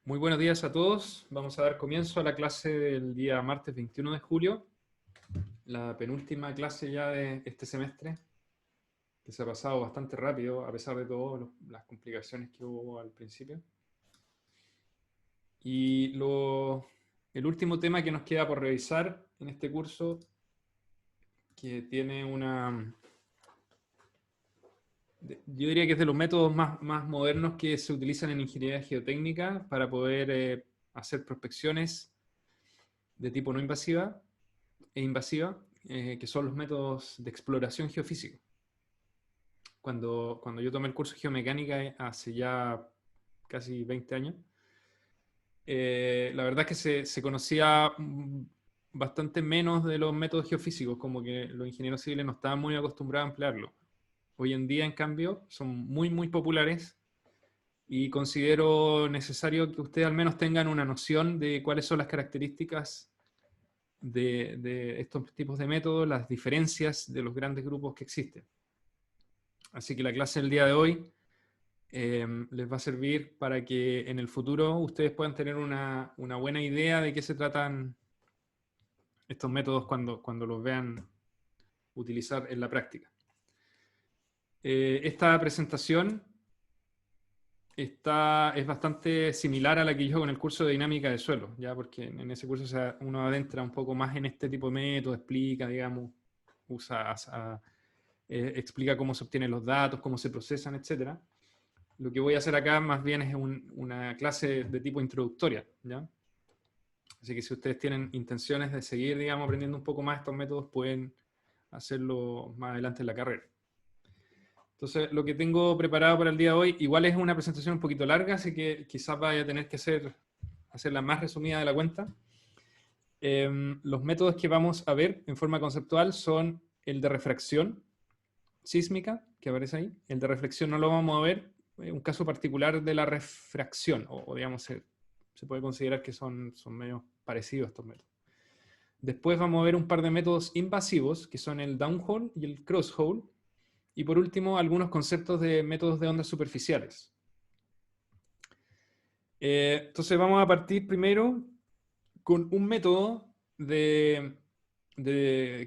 Muy buenos días a todos. Vamos a dar comienzo a la clase del día martes 21 de julio, la penúltima clase ya de este semestre, que se ha pasado bastante rápido a pesar de todas las complicaciones que hubo al principio. Y el último tema que nos queda por revisar en este curso, que tiene yo diría que es de los métodos más modernos que se utilizan en ingeniería geotécnica para poder hacer prospecciones de tipo no invasiva e invasiva, que son los métodos de exploración geofísica. Cuando yo tomé el curso de geomecánica hace ya casi 20 años, la verdad es que se conocía bastante menos de los métodos geofísicos, como que los ingenieros civiles no estaban muy acostumbrados a emplearlo. Hoy en día, en cambio, son muy populares y considero necesario que ustedes al menos tengan una noción de cuáles son las características de estos tipos de métodos, las diferencias de los grandes grupos que existen. Así que la clase del día de hoy les va a servir para que en el futuro ustedes puedan tener una buena idea de qué se tratan estos métodos cuando los vean utilizar en la práctica. Esta presentación es bastante similar a la que yo hago en el curso de dinámica de suelo, ¿ya? Porque en ese curso uno adentra un poco más en este tipo de métodos, explica, digamos, explica cómo se obtienen los datos, cómo se procesan, etc. Lo que voy a hacer acá más bien es una clase de tipo introductoria, ¿ya? Así que si ustedes tienen intenciones de seguir, digamos, aprendiendo un poco más estos métodos, pueden hacerlo más adelante en la carrera. Entonces, lo que tengo preparado para el día de hoy, igual es una presentación un poquito larga, así que quizás vaya a tener que hacerla más resumida de la cuenta. Los métodos que vamos a ver en forma conceptual son el de refracción sísmica, que aparece ahí. El de reflexión no lo vamos a ver, un caso particular de la refracción, o digamos, se puede considerar que son medio parecidos estos métodos. Después vamos a ver un par de métodos invasivos, que son el downhole y el crosshole. Y por último, algunos conceptos de métodos de ondas superficiales. Entonces vamos a partir primero con un método que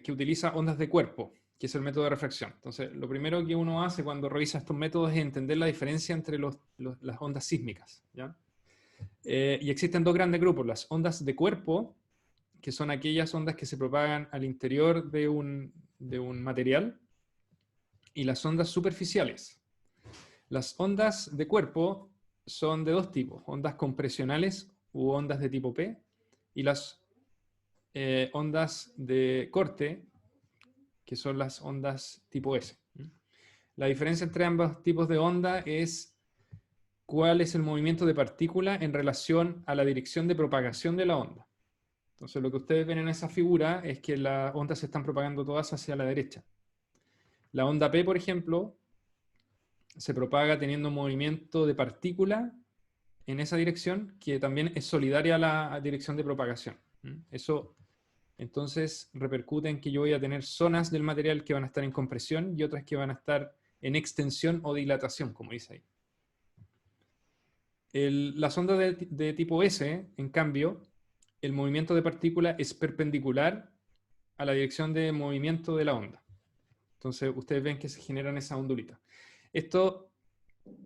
utiliza ondas de cuerpo, que es el método de refracción. Entonces, lo primero que uno hace cuando revisa estos métodos es entender la diferencia entre las ondas sísmicas, ¿ya? Y existen dos grandes grupos, las ondas de cuerpo, que son aquellas ondas que se propagan al interior de un material, y las ondas superficiales. Las ondas de cuerpo son de dos tipos, ondas compresionales u ondas de tipo P, y las ondas de corte, que son las ondas tipo S. La diferencia entre ambos tipos de onda es cuál es el movimiento de partícula en relación a la dirección de propagación de la onda. Entonces lo que ustedes ven en esa figura es que las ondas se están propagando todas hacia la derecha. La onda P, por ejemplo, se propaga teniendo un movimiento de partícula en esa dirección que también es solidaria a la dirección de propagación. Eso entonces repercute en que yo voy a tener zonas del material que van a estar en compresión y otras que van a estar en extensión o dilatación, como dice ahí. Las ondas de tipo S, en cambio, el movimiento de partícula es perpendicular a la dirección de movimiento de la onda. Entonces ustedes ven que se generan esas ondulitas. Esto,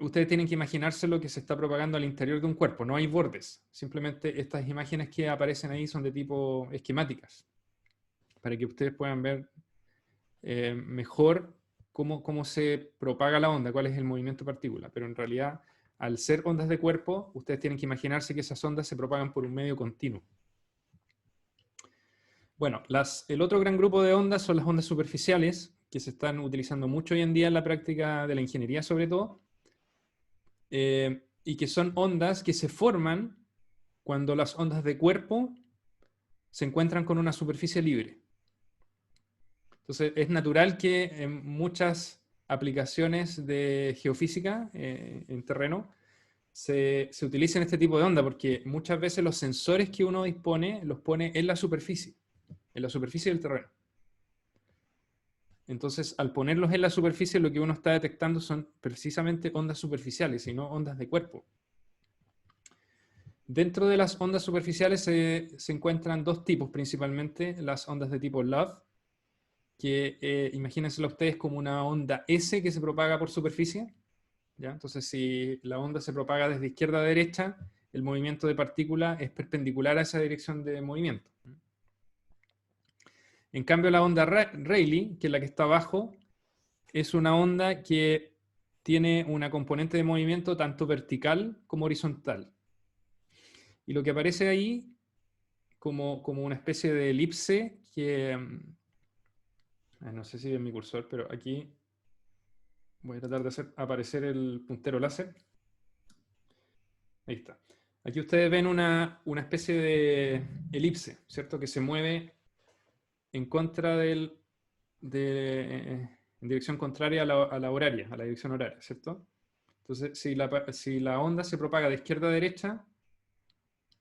ustedes tienen que imaginarse lo que se está propagando al interior de un cuerpo. No hay bordes. Simplemente estas imágenes que aparecen ahí son de tipo esquemáticas, para que ustedes puedan ver mejor cómo se propaga la onda, cuál es el movimiento de partícula. Pero en realidad, al ser ondas de cuerpo, ustedes tienen que imaginarse que esas ondas se propagan por un medio continuo. Bueno, el otro gran grupo de ondas son las ondas superficiales, que se están utilizando mucho hoy en día en la práctica de la ingeniería sobre todo, y que son ondas que se forman cuando las ondas de cuerpo se encuentran con una superficie libre. Entonces, es natural que en muchas aplicaciones de geofísica en terreno se utilicen este tipo de onda, porque muchas veces los sensores que uno dispone los pone en la superficie del terreno. Entonces, al ponerlos en la superficie, lo que uno está detectando son precisamente ondas superficiales y no ondas de cuerpo. Dentro de las ondas superficiales se encuentran dos tipos principalmente, las ondas de tipo Love, que imagínenselo ustedes como una onda S que se propaga por superficie, ¿ya? Entonces, si la onda se propaga desde izquierda a derecha, el movimiento de partícula es perpendicular a esa dirección de movimiento. En cambio, la onda Rayleigh, que es la que está abajo, es una onda que tiene una componente de movimiento tanto vertical como horizontal. Y lo que aparece ahí como una especie de elipse que... no sé si ven mi cursor, pero aquí voy a tratar de hacer aparecer el puntero láser. Ahí está. Aquí ustedes ven una especie de elipse, ¿cierto? Que se mueve en contra en dirección contraria a la horaria, a la dirección horaria, ¿cierto? Entonces, si la onda se propaga de izquierda a derecha,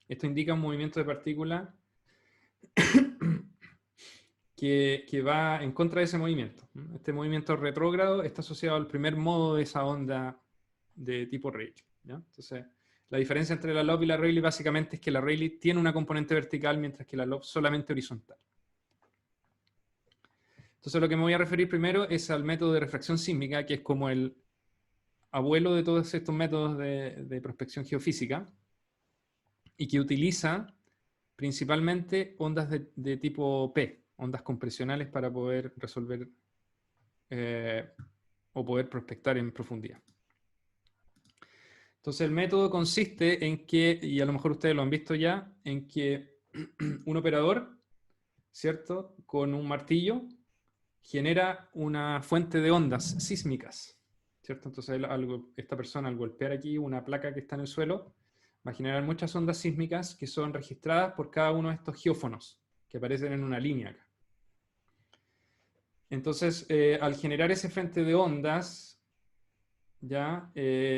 esto indica un movimiento de partícula que va en contra de ese movimiento. Este movimiento retrógrado está asociado al primer modo de esa onda de tipo Rayleigh, ¿ya? Entonces, la diferencia entre la Love y la Rayleigh básicamente es que la Rayleigh tiene una componente vertical, mientras que la Love solamente horizontal. Entonces, lo que me voy a referir primero es al método de refracción sísmica, que es como el abuelo de todos estos métodos de prospección geofísica, y que utiliza principalmente ondas de tipo P, ondas compresionales para poder resolver o poder prospectar en profundidad. Entonces el método consiste en que, y a lo mejor ustedes lo han visto ya, en que un operador, ¿cierto?, con un martillo genera una fuente de ondas sísmicas, ¿cierto? Entonces esta persona al golpear aquí una placa que está en el suelo va a generar muchas ondas sísmicas que son registradas por cada uno de estos geófonos que aparecen en una línea acá. Entonces, al generar ese frente de ondas, ya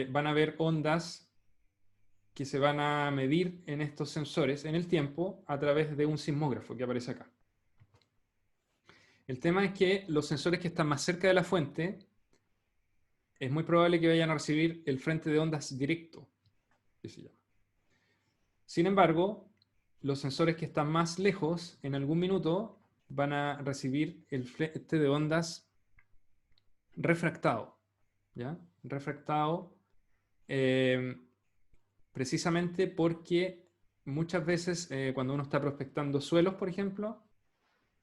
van a haber ondas que se van a medir en estos sensores en el tiempo a través de un sismógrafo que aparece acá. El tema es que los sensores que están más cerca de la fuente es muy probable que vayan a recibir el frente de ondas directo, que se llama. Sin embargo, los sensores que están más lejos, en algún minuto, van a recibir el frente de ondas refractado, ¿ya? Refractado precisamente porque muchas veces cuando uno está prospectando suelos, por ejemplo,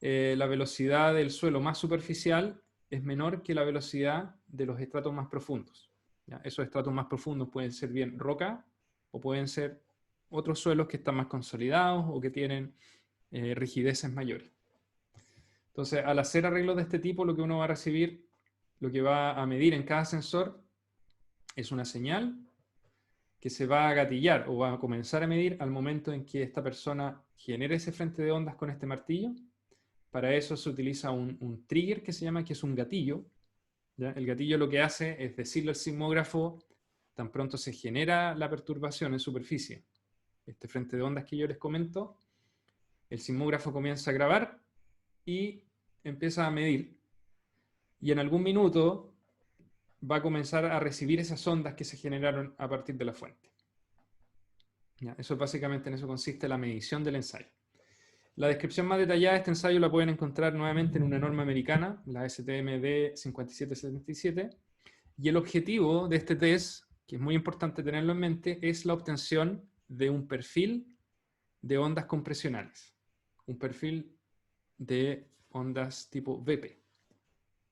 la velocidad del suelo más superficial es menor que la velocidad de los estratos más profundos, ¿ya? Esos estratos más profundos pueden ser bien roca o pueden ser otros suelos que están más consolidados o que tienen rigideces mayores. Entonces, al hacer arreglos de este tipo, lo que uno va a recibir, lo que va a medir en cada sensor, es una señal que se va a gatillar o va a comenzar a medir al momento en que esta persona genere ese frente de ondas con este martillo. Para eso se utiliza un trigger que se llama, que es un gatillo, ¿ya? El gatillo lo que hace es decirle al sismógrafo, tan pronto se genera la perturbación en superficie, este frente de ondas que yo les comento, el sismógrafo comienza a grabar y empieza a medir. Y en algún minuto va a comenzar a recibir esas ondas que se generaron a partir de la fuente. ¿Ya? Eso básicamente en eso consiste la medición del ensayo. La descripción más detallada de este ensayo la pueden encontrar nuevamente en una norma americana, la STMD 5777, y el objetivo de este test, que es muy importante tenerlo en mente, es la obtención de un perfil de ondas compresionales, un perfil de ondas tipo VP.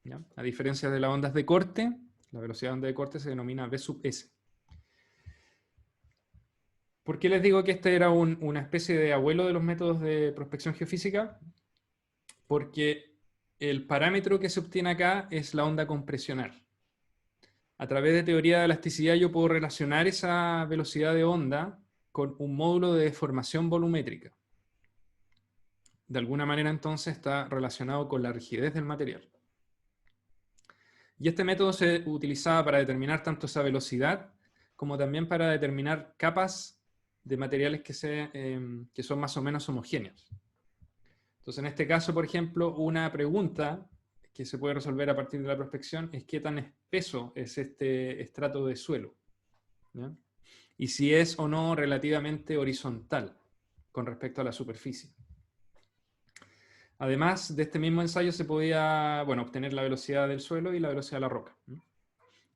¿Ya? A diferencia de las ondas de corte, la velocidad de onda de corte se denomina V sub S. ¿Por qué les digo que este era una especie de abuelo de los métodos de prospección geofísica? Porque el parámetro que se obtiene acá es la onda compresional. A través de teoría de elasticidad yo puedo relacionar esa velocidad de onda con un módulo de deformación volumétrica. De alguna manera entonces está relacionado con la rigidez del material. Y este método se utilizaba para determinar tanto esa velocidad como también para determinar capas de materiales que son más o menos homogéneos. Entonces, en este caso, por ejemplo, una pregunta que se puede resolver a partir de la prospección es qué tan espeso es este estrato de suelo, ¿ya? y si es o no relativamente horizontal con respecto a la superficie. Además de este mismo ensayo se podía, bueno, obtener la velocidad del suelo y la velocidad de la roca.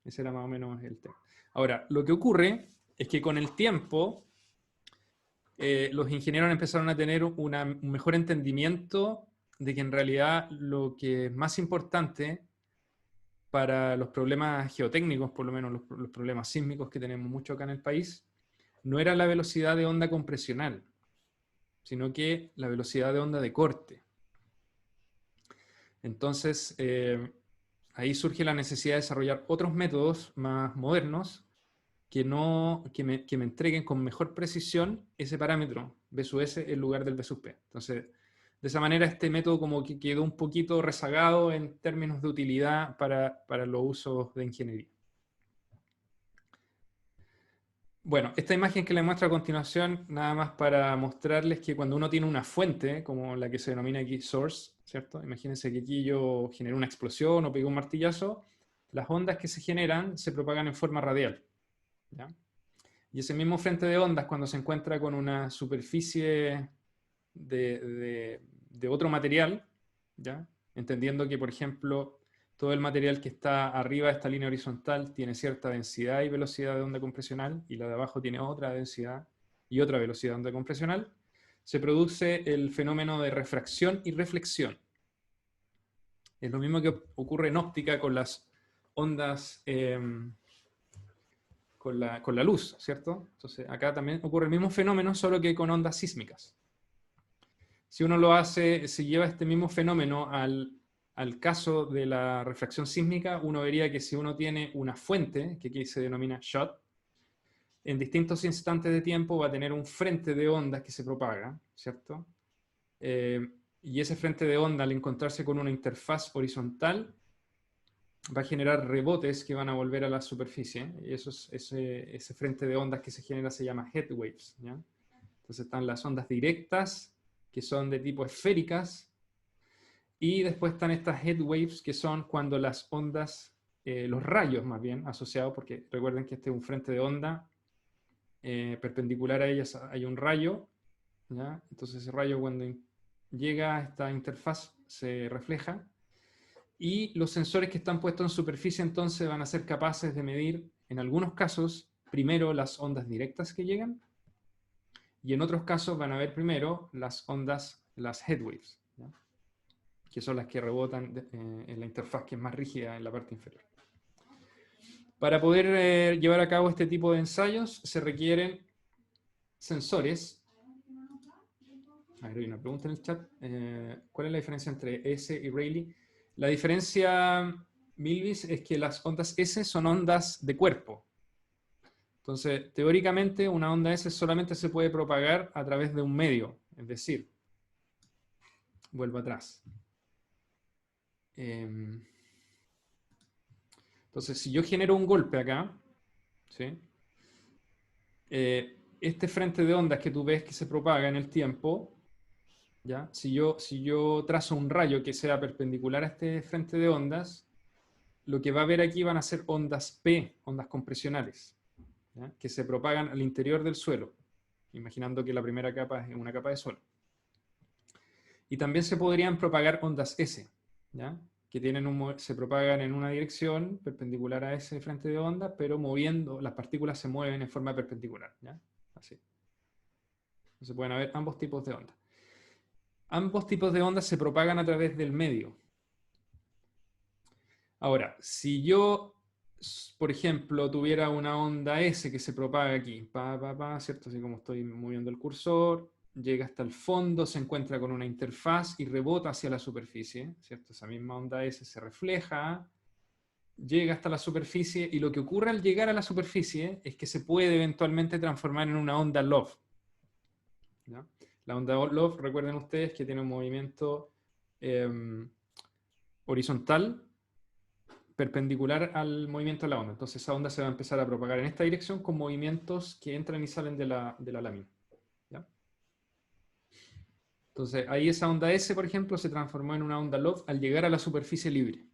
Ese era más o menos el tema. Ahora, lo que ocurre es que con el tiempo los ingenieros empezaron a tener un mejor entendimiento de que en realidad lo que es más importante para los problemas geotécnicos, por lo menos los problemas sísmicos que tenemos mucho acá en el país, no era la velocidad de onda compresional, sino que la velocidad de onda de corte. Entonces, ahí surge la necesidad de desarrollar otros métodos más modernos que me entreguen con mejor precisión ese parámetro, B sub S, en lugar del B sub P. Entonces, de esa manera este método como que quedó un poquito rezagado en términos de utilidad para los usos de ingeniería. Bueno, esta imagen que les muestro a continuación, nada más para mostrarles que cuando uno tiene una fuente, como la que se denomina aquí source, ¿cierto? Imagínense que aquí yo generé una explosión o pegué un martillazo, las ondas que se generan se propagan en forma radial, ¿ya? Y ese mismo frente de ondas, cuando se encuentra con una superficie de otro material, ¿ya? Entendiendo que, por ejemplo, todo el material que está arriba de esta línea horizontal tiene cierta densidad y velocidad de onda compresional, y la de abajo tiene otra densidad y otra velocidad de onda compresional, se produce el fenómeno de refracción y reflexión. Es lo mismo que ocurre en óptica con las ondas, con la luz, ¿cierto? Entonces acá también ocurre el mismo fenómeno, solo que con ondas sísmicas. Si uno lo hace, si lleva este mismo fenómeno al caso de la refracción sísmica, uno vería que si uno tiene una fuente, que aquí se denomina shot, en distintos instantes de tiempo va a tener un frente de ondas que se propaga, ¿cierto? Y ese frente de onda, al encontrarse con una interfaz horizontal, va a generar rebotes que van a volver a la superficie, y ese frente de ondas que se genera se llama head waves, ¿ya? Entonces están las ondas directas, que son de tipo esféricas, y después están estas head waves, que son cuando las ondas, los rayos más bien asociados, porque recuerden que este es un frente de onda, perpendicular a ellas hay un rayo, ¿ya? Entonces ese rayo cuando llega a esta interfaz se refleja, y los sensores que están puestos en superficie entonces van a ser capaces de medir, en algunos casos, primero las ondas directas que llegan, y en otros casos van a ver primero las ondas, las head waves, ¿ya? Que son las que rebotan en la interfaz que es más rígida en la parte inferior. Para poder llevar a cabo este tipo de ensayos se requieren sensores. A ver, hay una pregunta en el chat. ¿Cuál es la diferencia entre S y Rayleigh? La diferencia, Milvis, es que las ondas S son ondas de cuerpo. Entonces, teóricamente, una onda S solamente se puede propagar a través de un medio, es decir, vuelvo atrás. Entonces, si yo genero un golpe acá, ¿sí? Este frente de ondas que tú ves que se propaga en el tiempo, ¿ya? Si yo trazo un rayo que sea perpendicular a este frente de ondas, lo que va a haber aquí van a ser ondas P, ondas compresionales, ¿ya? Que se propagan al interior del suelo, imaginando que la primera capa es una capa de suelo. Y también se podrían propagar ondas S, ¿ya? Que se propagan en una dirección perpendicular a ese frente de onda, pero moviendo, las partículas se mueven en forma perpendicular, ¿ya? Así. Entonces pueden haber ambos tipos de ondas. Ambos tipos de ondas se propagan a través del medio. Ahora, si yo, por ejemplo, tuviera una onda S que se propaga aquí, ¿cierto? Así como estoy moviendo el cursor, llega hasta el fondo, se encuentra con una interfaz y rebota hacia la superficie, ¿cierto? Esa misma onda S se refleja, llega hasta la superficie, y lo que ocurre al llegar a la superficie es que se puede eventualmente transformar en una onda Love, ¿ya? La onda Love, recuerden ustedes que tiene un movimiento horizontal perpendicular al movimiento de la onda. Entonces esa onda se va a empezar a propagar en esta dirección con movimientos que entran y salen de la lámina, ¿ya? Entonces ahí esa onda S, por ejemplo, se transformó en una onda Love al llegar a la superficie libre.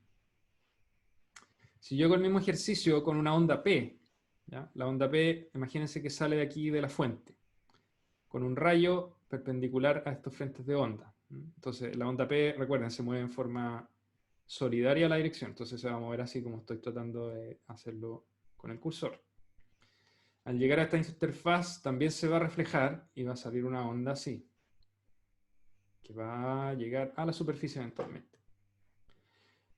Si yo hago el mismo ejercicio con una onda P, ¿ya? La onda P, imagínense que sale de aquí de la fuente, con un rayo perpendicular a estos frentes de onda. Entonces, la onda P, recuerden, se mueve en forma solidaria a la dirección, entonces se va a mover así como estoy tratando de hacerlo con el cursor. Al llegar a esta interfaz también se va a reflejar y va a salir una onda así, que va a llegar a la superficie eventualmente.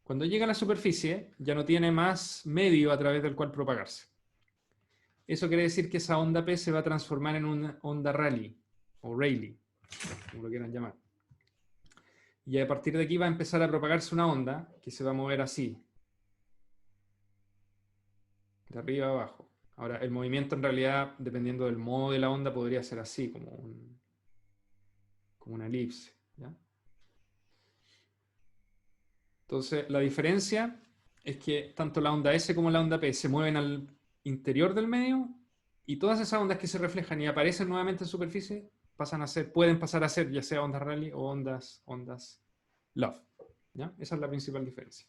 Cuando llega a la superficie, ya no tiene más medio a través del cual propagarse. Eso quiere decir que esa onda P se va a transformar en una onda Rayleigh, o Rayleigh, como lo quieran llamar. Y a partir de aquí va a empezar a propagarse una onda que se va a mover así, de arriba a abajo. Ahora, el movimiento en realidad, dependiendo del modo de la onda, podría ser así, como una elipse, ¿ya? Entonces, la diferencia es que tanto la onda S como la onda P se mueven al interior del medio y todas esas ondas que se reflejan y aparecen nuevamente en superficie pueden pasar a ser ya sea ondas Rayleigh o ondas Love, ¿ya? Esa es la principal diferencia.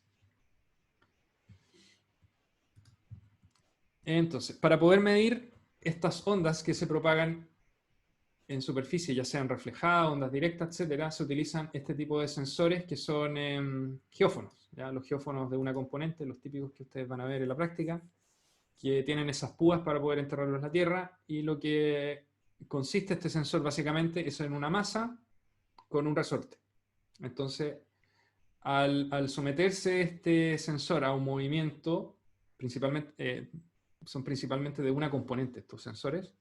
Entonces, para poder medir estas ondas que se propagan en superficie, ya sean reflejadas, ondas directas, etcétera, se utilizan este tipo de sensores que son geófonos, ¿ya? Los geófonos de una componente, los típicos que ustedes van a ver en la práctica, que tienen esas púas para poder enterrarlos en la tierra, y lo que consiste este sensor básicamente es en una masa con un resorte. Entonces, al someterse este sensor a un movimiento, son principalmente de una componente estos sensores,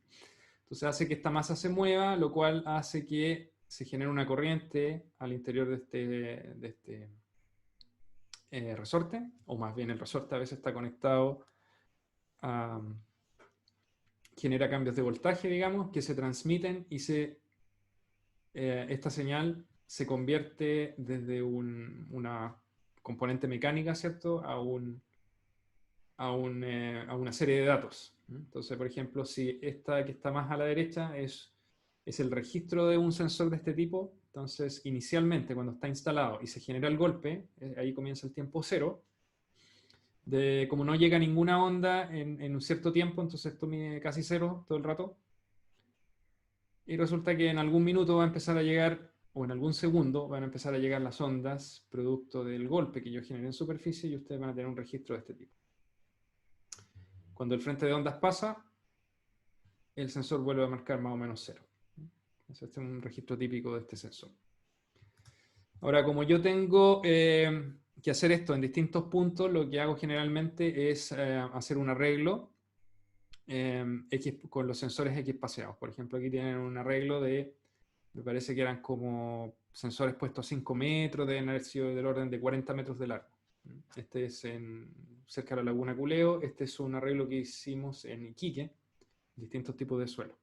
entonces hace que esta masa se mueva, lo cual hace que se genere una corriente al interior de este resorte, o más bien el resorte a veces está conectado a, genera cambios de voltaje, digamos, que se transmiten y esta señal se convierte desde una componente mecánica, ¿cierto?, a una serie de datos. Entonces, por ejemplo, si esta que está más a la derecha es el registro de un sensor de este tipo, entonces inicialmente cuando está instalado y se genera el golpe, ahí comienza el tiempo cero. Como no llega ninguna onda en un cierto tiempo, entonces esto mide casi cero todo el rato. Y resulta que en algún minuto va a empezar a llegar, o en algún segundo, van a empezar a llegar las ondas producto del golpe que yo generé en superficie y ustedes van a tener un registro de este tipo. Cuando el frente de ondas pasa, el sensor vuelve a marcar más o menos cero. Este es un registro típico de este sensor. Ahora, como yo tengo que hacer esto en distintos puntos, lo que hago generalmente es hacer un arreglo con los sensores X paseados. Por ejemplo, aquí tienen un arreglo me parece que eran como sensores puestos a 5 metros, deben haber sido del orden de 40 metros de largo. Este es cerca de la Laguna Culeo. Este es un arreglo que hicimos en Iquique, distintos tipos de suelo.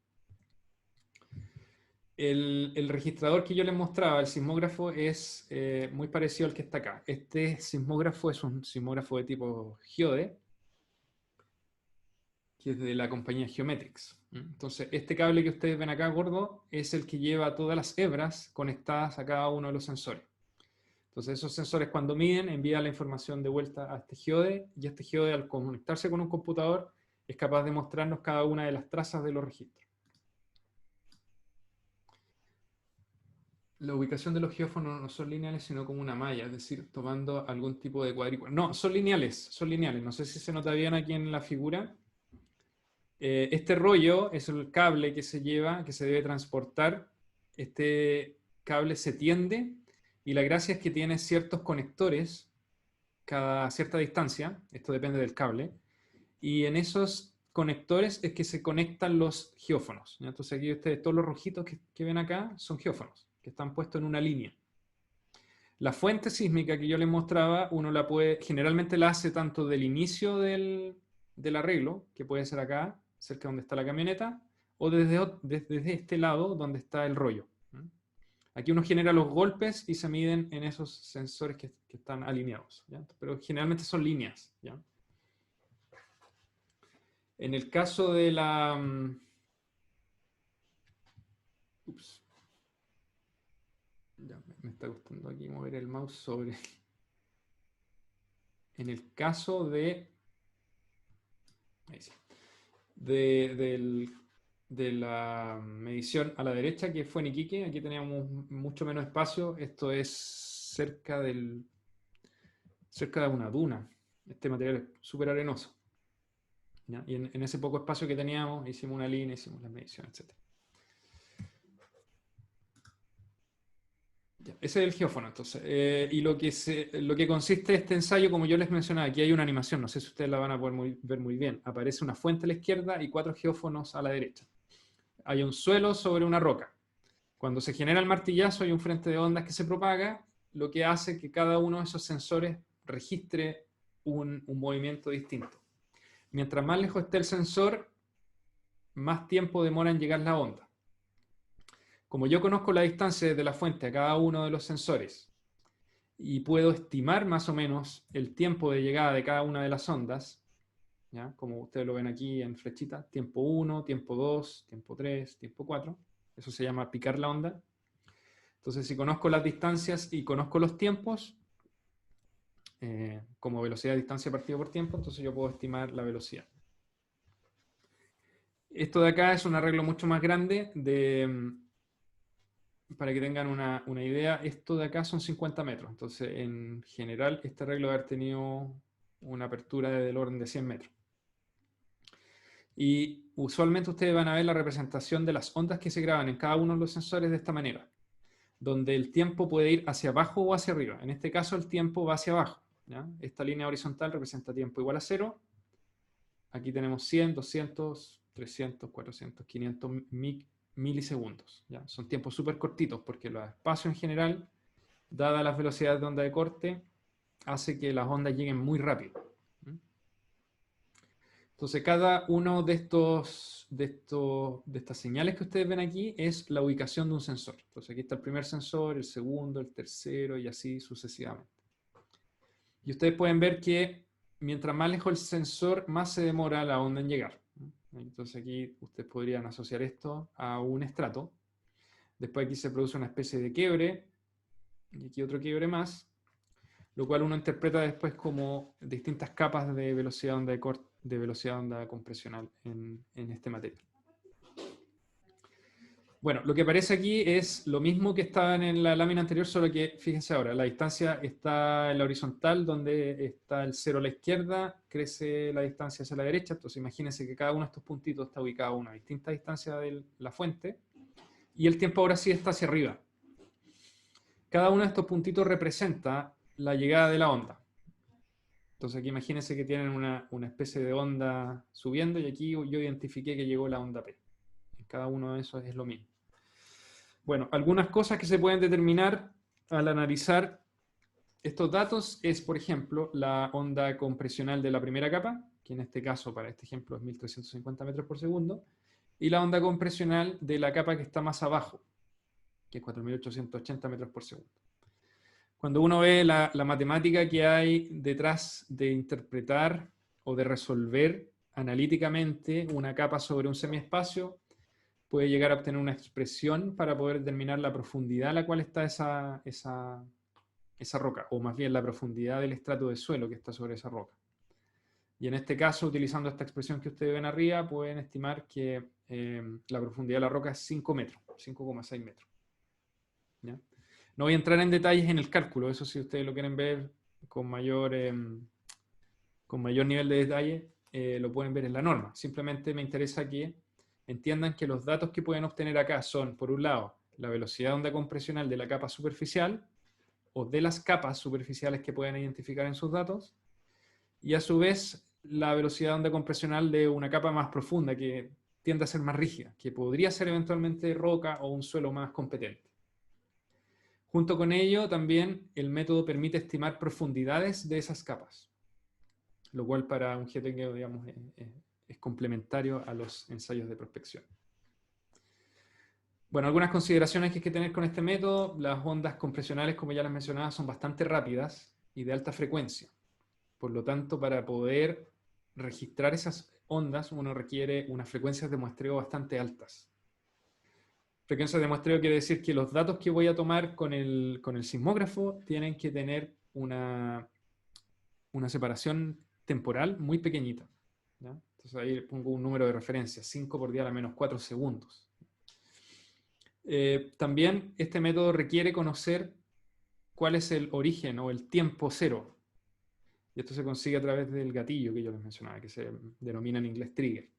El registrador que yo les mostraba, el sismógrafo, es muy parecido al que está acá. Este sismógrafo es un sismógrafo de tipo Geode, que es de la compañía Geometrics. Entonces, este cable que ustedes ven acá, gordo, es el que lleva todas las hebras conectadas a cada uno de los sensores. Entonces, esos sensores cuando miden, envían la información de vuelta a este geode, y este geode al conectarse con un computador es capaz de mostrarnos cada una de las trazas de los registros. La ubicación de los geófonos no son lineales, sino como una malla, es decir, tomando algún tipo de cuadrícula. No, son lineales, son lineales. No sé si se nota bien aquí en la figura. Este rollo es el cable que se lleva, que se debe transportar. Este cable se tiende y la gracia es que tiene ciertos conectores cada cierta distancia. Esto depende del cable. Y en esos conectores es que se conectan los geófonos, ¿ya? Entonces aquí todos los rojitos que ven acá son geófonos, que están puestos en una línea. La fuente sísmica que yo les mostraba, generalmente la hace tanto del inicio del arreglo, que puede ser acá, cerca donde está la camioneta, o desde este lado donde está el rollo. Aquí uno genera los golpes y se miden en esos sensores que están alineados, ¿ya? Pero generalmente son líneas, ¿ya? En el caso de la... Ups. Ya me está gustando aquí mover el mouse sobre... En el caso de... Ahí sí. de la medición a la derecha, que fue en Iquique. Aquí teníamos mucho menos espacio. Esto es cerca de una duna. Este material es súper arenoso, ¿ya? Y en ese poco espacio que teníamos, hicimos una línea, hicimos las mediciones, etc. Ya, ese es el geófono, entonces. Y lo que consiste este ensayo, como yo les mencionaba, aquí hay una animación, no sé si ustedes la van a poder ver muy bien. Aparece una fuente a la izquierda y 4 geófonos a la derecha. Hay un suelo sobre una roca. Cuando se genera el martillazo hay un frente de ondas que se propaga, lo que hace que cada uno de esos sensores registre un movimiento distinto. Mientras más lejos esté el sensor, más tiempo demora en llegar la onda. Como yo conozco la distancia desde la fuente a cada uno de los sensores y puedo estimar más o menos el tiempo de llegada de cada una de las ondas, ¿ya? Como ustedes lo ven aquí en flechita, tiempo 1, tiempo 2, tiempo 3, tiempo 4, eso se llama picar la onda. Entonces, si conozco las distancias y conozco los tiempos, como velocidad, distancia partido por tiempo, entonces yo puedo estimar la velocidad. Esto de acá es un arreglo mucho más grande para que tengan una idea. Esto de acá son 50 metros, entonces en general este arreglo debe haber tenido una apertura del orden de 100 metros. Y usualmente ustedes van a ver la representación de las ondas que se graban en cada uno de los sensores de esta manera, donde el tiempo puede ir hacia abajo o hacia arriba. En este caso el tiempo va hacia abajo, ¿ya? Esta línea horizontal representa tiempo igual a 0. Aquí tenemos 100, 200, 300, 400, 500 milisegundos, ¿ya? Son tiempos súper cortitos porque los espacios en general, dadas las velocidades de onda de corte, hace que las ondas lleguen muy rápido. Entonces, cada uno de estas señales que ustedes ven aquí es la ubicación de un sensor. Entonces, aquí está el primer sensor, el segundo, el tercero y así sucesivamente. Y ustedes pueden ver que mientras más lejos el sensor, más se demora la onda en llegar. Entonces, aquí ustedes podrían asociar esto a un estrato. Después aquí se produce una especie de quiebre y aquí otro quiebre más, lo cual uno interpreta después como distintas capas de velocidad onda de corte, de velocidad onda compresional en este material. Bueno, lo que aparece aquí es lo mismo que estaba en la lámina anterior, solo que fíjense ahora, la distancia está en la horizontal, donde está el 0 a la izquierda, crece la distancia hacia la derecha, entonces imagínense que cada uno de estos puntitos está ubicado a una distinta distancia de la fuente, y el tiempo ahora sí está hacia arriba. Cada uno de estos puntitos representa la llegada de la onda. Entonces aquí imagínense que tienen una especie de onda subiendo y aquí yo identifiqué que llegó la onda P. En cada uno de esos es lo mismo. Bueno, algunas cosas que se pueden determinar al analizar estos datos es, por ejemplo, la onda compresional de la primera capa, que en este caso, para este ejemplo, es 1350 metros por segundo, y la onda compresional de la capa que está más abajo, que es 4880 metros por segundo. Cuando uno ve la matemática que hay detrás de interpretar o de resolver analíticamente una capa sobre un semiespacio, puede llegar a obtener una expresión para poder determinar la profundidad a la cual está esa roca, o más bien la profundidad del estrato de suelo que está sobre esa roca. Y en este caso, utilizando esta expresión que ustedes ven arriba, pueden estimar que la profundidad de la roca es 5 metros, 5,6 metros. ¿Ya? No voy a entrar en detalles en el cálculo, eso si ustedes lo quieren ver con mayor nivel de detalle, lo pueden ver en la norma. Simplemente me interesa que entiendan que los datos que pueden obtener acá son, por un lado, la velocidad de onda compresional de la capa superficial, o de las capas superficiales que pueden identificar en sus datos, y a su vez la velocidad de onda compresional de una capa más profunda que tiende a ser más rígida, que podría ser eventualmente roca o un suelo más competente. Junto con ello, también el método permite estimar profundidades de esas capas, lo cual para un geotécnico, digamos, es complementario a los ensayos de prospección. Bueno, algunas consideraciones que hay que tener con este método: las ondas compresionales, como ya les mencionaba, son bastante rápidas y de alta frecuencia. Por lo tanto, para poder registrar esas ondas, uno requiere unas frecuencias de muestreo bastante altas. Frecuencias de muestreo quiere decir que los datos que voy a tomar con el sismógrafo tienen que tener una separación temporal muy pequeñita, ¿ya? Entonces ahí pongo un número de referencia, 5 por 10 a la menos 4 segundos. También este método requiere conocer cuál es el origen o el tiempo cero. Y esto se consigue a través del gatillo que yo les mencionaba, que se denomina en inglés trigger.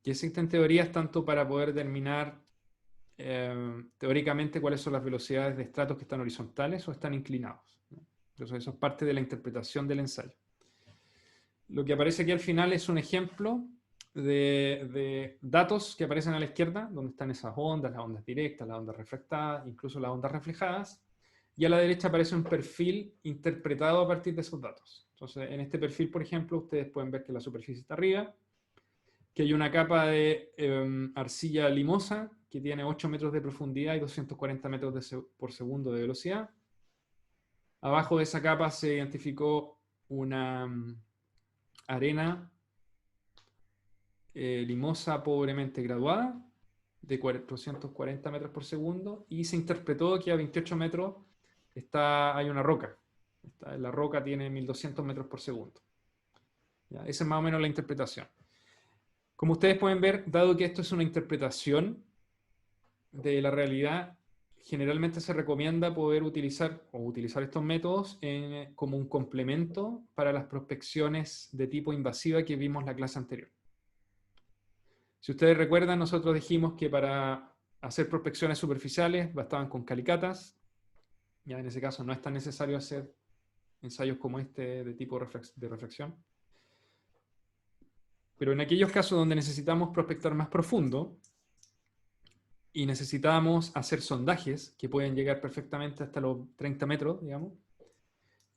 Y existen teorías tanto para poder determinar teóricamente cuáles son las velocidades de estratos que están horizontales o están inclinados, ¿no? Entonces eso es parte de la interpretación del ensayo. Lo que aparece aquí al final es un ejemplo de datos que aparecen a la izquierda, donde están esas ondas, las ondas directas, las ondas refractadas, incluso las ondas reflejadas, y a la derecha aparece un perfil interpretado a partir de esos datos. Entonces, en este perfil, por ejemplo, ustedes pueden ver que la superficie está arriba, que hay una capa de arcilla limosa que tiene 8 metros de profundidad y 240 metros por segundo de velocidad. Abajo de esa capa se identificó una arena limosa pobremente graduada de 440 metros por segundo y se interpretó que a 28 metros hay una roca. La roca tiene 1200 metros por segundo. ¿Ya? Esa es más o menos la interpretación. Como ustedes pueden ver, dado que esto es una interpretación de la realidad, generalmente se recomienda poder utilizar estos métodos como un complemento para las prospecciones de tipo invasiva que vimos en la clase anterior. Si ustedes recuerdan, nosotros dijimos que para hacer prospecciones superficiales bastaban con calicatas. Ya en ese caso no es tan necesario hacer ensayos como este de tipo de reflexión. Pero en aquellos casos donde necesitamos prospectar más profundo y necesitamos hacer sondajes que pueden llegar perfectamente hasta los 30 metros, digamos,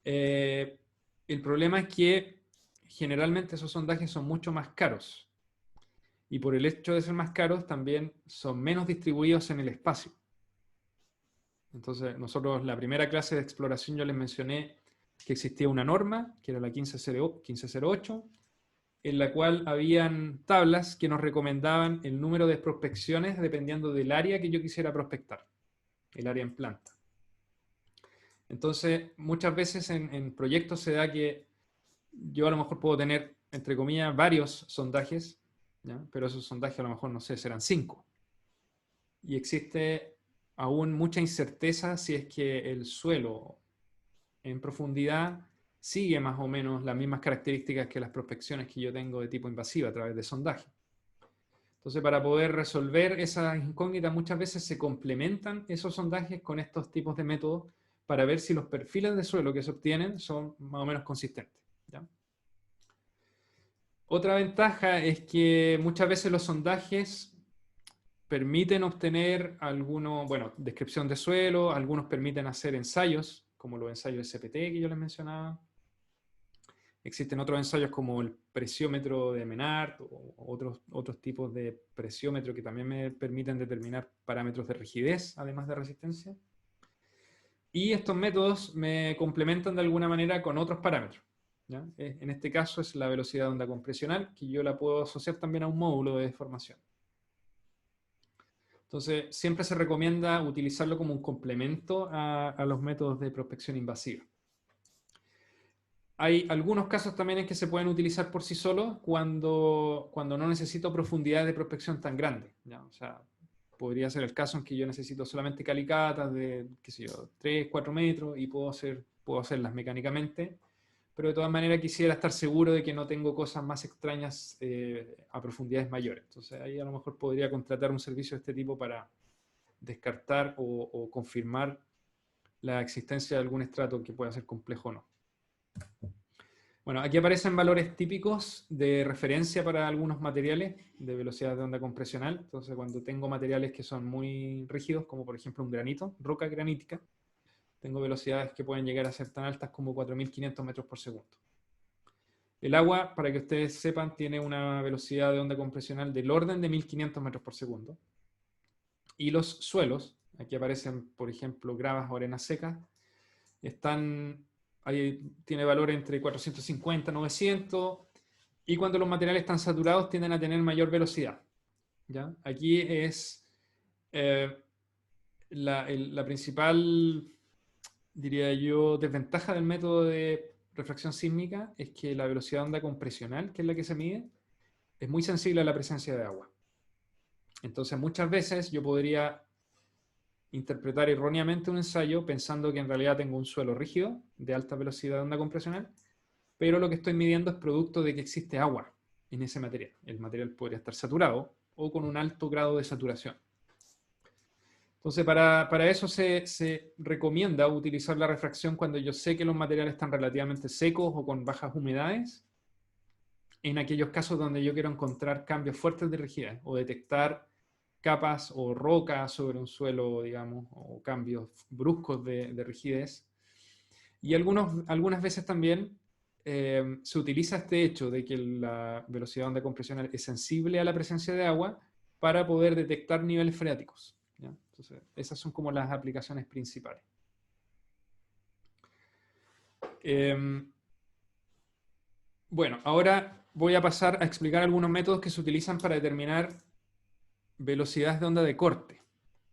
el problema es que generalmente esos sondajes son mucho más caros. Y por el hecho de ser más caros, también son menos distribuidos en el espacio. Entonces, nosotros la primera clase de exploración yo les mencioné que existía una norma, que era la 1508, en la cual habían tablas que nos recomendaban el número de prospecciones dependiendo del área que yo quisiera prospectar, el área en planta. Entonces, muchas veces en proyectos se da que yo a lo mejor puedo tener, entre comillas, varios sondajes, ¿ya? Pero esos sondajes a lo mejor, no sé, serán 5. Y existe aún mucha incerteza si es que el suelo en profundidad sigue más o menos las mismas características que las prospecciones que yo tengo de tipo invasiva a través de sondaje. Entonces, para poder resolver esas incógnitas, muchas veces se complementan esos sondajes con estos tipos de métodos para ver si los perfiles de suelo que se obtienen son más o menos consistentes, ¿ya? Otra ventaja es que muchas veces los sondajes permiten obtener descripción de suelo, algunos permiten hacer ensayos, como los ensayos SPT que yo les mencionaba. Existen otros ensayos como el presiómetro de Menard o otros tipos de presiómetro que también me permiten determinar parámetros de rigidez, además de resistencia. Y estos métodos me complementan de alguna manera con otros parámetros, ¿ya? En este caso es la velocidad de onda compresional, que yo la puedo asociar también a un módulo de deformación. Entonces, siempre se recomienda utilizarlo como un complemento a los métodos de prospección invasiva. Hay algunos casos también en que se pueden utilizar por sí solos cuando no necesito profundidades de prospección tan grandes, ¿ya? O sea, podría ser el caso en que yo necesito solamente calicatas de, qué sé yo, 3, 4 metros y puedo hacerlas mecánicamente, pero de todas maneras quisiera estar seguro de que no tengo cosas más extrañas a profundidades mayores. Entonces ahí a lo mejor podría contratar un servicio de este tipo para descartar o confirmar la existencia de algún estrato que pueda ser complejo o no. Bueno, aquí aparecen valores típicos de referencia para algunos materiales de velocidad de onda compresional. Entonces, cuando tengo materiales que son muy rígidos, como por ejemplo un granito, roca granítica, tengo velocidades que pueden llegar a ser tan altas como 4500 metros por segundo. El agua, para que ustedes sepan, tiene una velocidad de onda compresional del orden de 1500 metros por segundo. Y los suelos, aquí aparecen, por ejemplo, gravas o arenas secas, tiene valor entre 450 y 900, y cuando los materiales están saturados tienden a tener mayor velocidad, ¿ya? Aquí es la principal, diría yo, desventaja del método de refracción sísmica es que la velocidad de onda compresional, que es la que se mide, es muy sensible a la presencia de agua. Entonces, muchas veces yo podría interpretar erróneamente un ensayo pensando que en realidad tengo un suelo rígido de alta velocidad de onda compresional, pero lo que estoy midiendo es producto de que existe agua en ese material. El material podría estar saturado o con un alto grado de saturación. Entonces, para eso se recomienda utilizar la refracción cuando yo sé que los materiales están relativamente secos o con bajas humedades, en aquellos casos donde yo quiero encontrar cambios fuertes de rigidez o detectar capas o rocas sobre un suelo, digamos, o cambios bruscos de rigidez. Y algunas veces también se utiliza este hecho de que la velocidad de onda compresional es sensible a la presencia de agua para poder detectar niveles freáticos, ¿ya? Entonces, esas son como las aplicaciones principales. Bueno, ahora voy a pasar a explicar algunos métodos que se utilizan para determinar velocidades de onda de corte,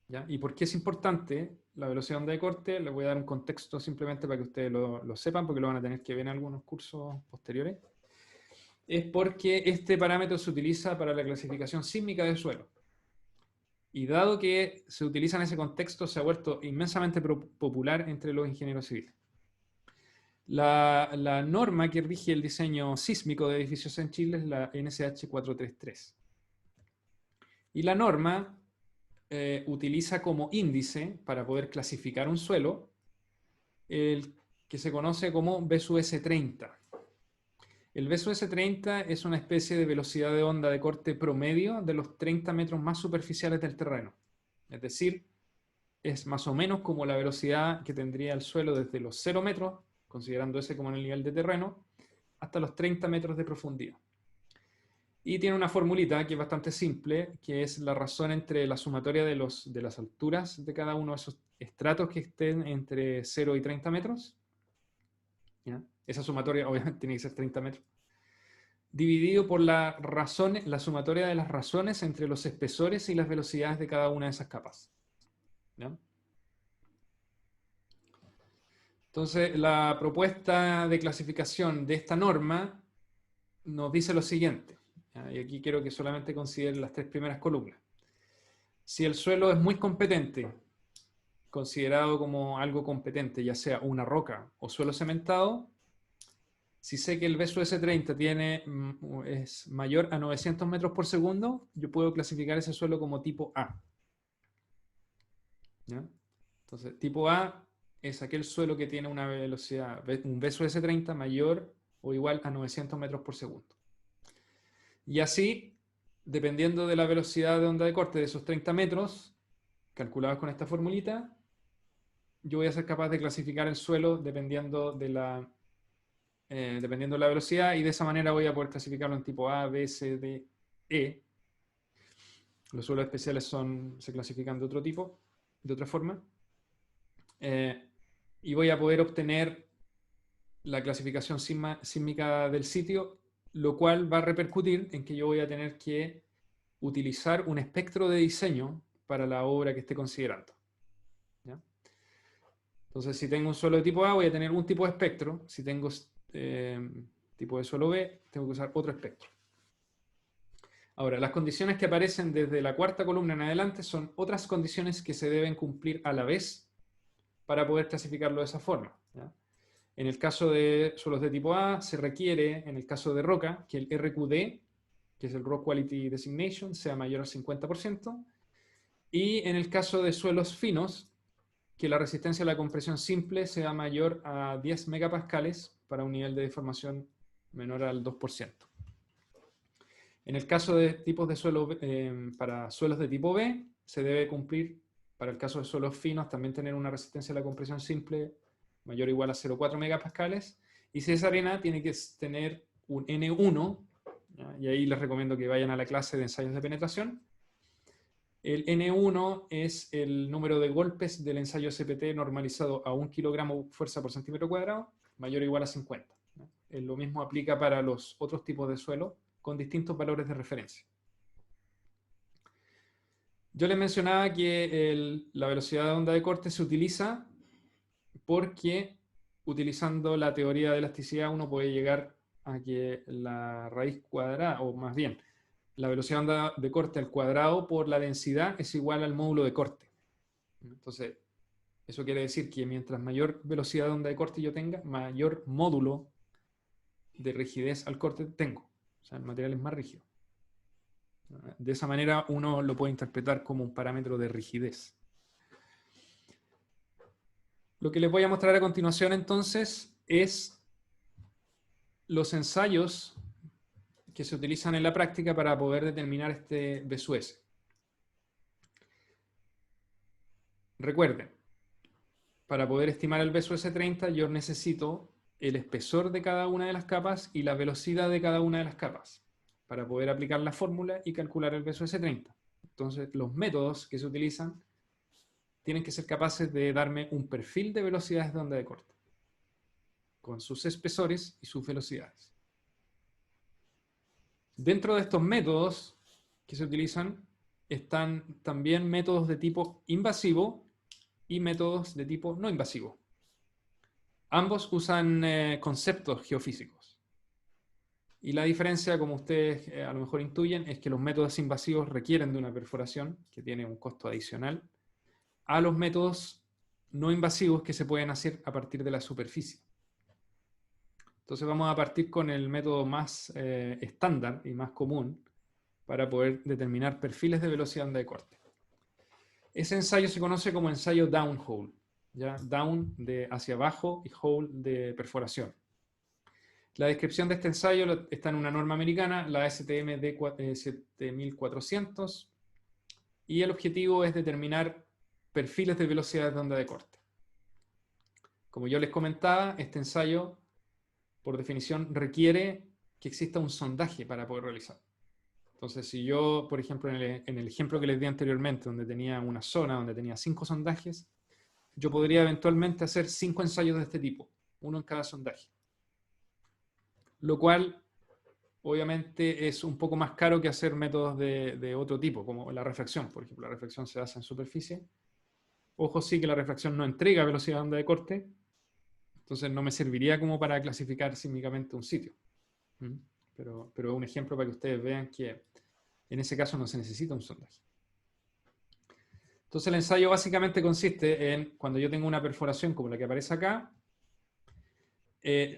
¿ya? ¿Y por qué es importante la velocidad de onda de corte? Les voy a dar un contexto simplemente para que ustedes lo sepan, porque lo van a tener que ver en algunos cursos posteriores. Es porque este parámetro se utiliza para la clasificación sísmica del suelo. Y dado que se utiliza en ese contexto, se ha vuelto inmensamente popular entre los ingenieros civiles. La norma que rige el diseño sísmico de edificios en Chile es la NSH 433. Y la norma utiliza como índice para poder clasificar un suelo el que se conoce como BSUS 30. El BSUS 30 es una especie de velocidad de onda de corte promedio de los 30 metros más superficiales del terreno. Es decir, es más o menos como la velocidad que tendría el suelo desde los 0 metros, considerando ese como el nivel de terreno, hasta los 30 metros de profundidad. Y tiene una formulita que es bastante simple, que es la razón entre la sumatoria de las alturas de cada uno de esos estratos que estén entre 0 y 30 metros. ¿Ya? Esa sumatoria obviamente tiene que ser 30 metros. Dividido por la sumatoria de las razones entre los espesores y las velocidades de cada una de esas capas. ¿Ya? Entonces, la propuesta de clasificación de esta norma nos dice lo siguiente. ¿Ya? Y aquí quiero que solamente consideren las 3 primeras columnas. Si el suelo es muy competente, considerado como algo competente, ya sea una roca o suelo cementado, si sé que el BSUS 30 es mayor a 900 metros por segundo, yo puedo clasificar ese suelo como tipo A. ¿Ya? Entonces, tipo A es aquel suelo que tiene una velocidad, un BSUS 30 mayor o igual a 900 metros por segundo. Y así, dependiendo de la velocidad de onda de corte de esos 30 metros, calculados con esta formulita, yo voy a ser capaz de clasificar el suelo dependiendo de la velocidad, y de esa manera voy a poder clasificarlo en tipo A, B, C, D, E. Los suelos especiales se clasifican de otro tipo, de otra forma. Y voy a poder obtener la clasificación sísmica del sitio, lo cual va a repercutir en que yo voy a tener que utilizar un espectro de diseño para la obra que esté considerando. ¿Ya? Entonces, si tengo un suelo de tipo A, voy a tener un tipo de espectro. Si tengo tipo de suelo B, tengo que usar otro espectro. Ahora, las condiciones que aparecen desde la 4ª columna en adelante son otras condiciones que se deben cumplir a la vez para poder clasificarlo de esa forma. ¿Ya? En el caso de suelos de tipo A, se requiere, en el caso de roca, que el RQD, que es el Rock Quality Designation, sea mayor al 50%. Y en el caso de suelos finos, que la resistencia a la compresión simple sea mayor a 10 megapascales para un nivel de deformación menor al 2%. En el caso de tipos de suelo, para suelos de tipo B, se debe cumplir, para el caso de suelos finos, también tener una resistencia a la compresión simple mayor o igual a 0,4 megapascales. Y si es arena, tiene que tener un N1, ¿ya? Y ahí les recomiendo que vayan a la clase de ensayos de penetración. El N1 es el número de golpes del ensayo SPT normalizado a 1 kilogramo fuerza por centímetro cuadrado, mayor o igual a 50. ¿Ya? Lo mismo aplica para los otros tipos de suelo, con distintos valores de referencia. Yo les mencionaba que la velocidad de onda de corte se utiliza porque utilizando la teoría de elasticidad, uno puede llegar a que la raíz cuadrada, o más bien, la velocidad de onda de corte al cuadrado por la densidad es igual al módulo de corte. Entonces, eso quiere decir que mientras mayor velocidad de onda de corte yo tenga, mayor módulo de rigidez al corte tengo. O sea, el material es más rígido. De esa manera uno lo puede interpretar como un parámetro de rigidez. Lo que les voy a mostrar a continuación entonces es los ensayos que se utilizan en la práctica para poder determinar este BSUS. Recuerden, para poder estimar el BSUS 30 yo necesito el espesor de cada una de las capas y la velocidad de cada una de las capas para poder aplicar la fórmula y calcular el BSUS 30. Entonces, los métodos que se utilizan tienen que ser capaces de darme un perfil de velocidades de onda de corte, con sus espesores y sus velocidades. Dentro de estos métodos que se utilizan están también métodos de tipo invasivo y métodos de tipo no invasivo. Ambos usan conceptos geofísicos. Y la diferencia, como ustedes a lo mejor intuyen, es que los métodos invasivos requieren de una perforación que tiene un costo adicional a los métodos no invasivos que se pueden hacer a partir de la superficie. Entonces vamos a partir con el método más estándar y más común para poder determinar perfiles de velocidad de onda de corte. Ese ensayo se conoce como ensayo downhole, ¿ya? Down de hacia abajo y hole de perforación. La descripción de este ensayo está en una norma americana, la STM D7400, y el objetivo es determinar perfiles de velocidades de onda de corte. Como yo les comentaba, este ensayo, por definición, requiere que exista un sondaje para poder realizar. Entonces, si yo, por ejemplo, en el ejemplo que les di anteriormente, donde tenía una zona, donde tenía 5 sondajes, yo podría eventualmente hacer 5 ensayos de este tipo, uno en cada sondaje. Lo cual, obviamente, es un poco más caro que hacer métodos de otro tipo, como la refracción. Por ejemplo, la refracción se hace en superficie. Ojo, sí que la refracción no entrega velocidad de onda de corte, entonces no me serviría como para clasificar sísmicamente un sitio. Pero es un ejemplo para que ustedes vean que en ese caso no se necesita un sondaje. Entonces el ensayo básicamente consiste en, cuando yo tengo una perforación como la que aparece acá,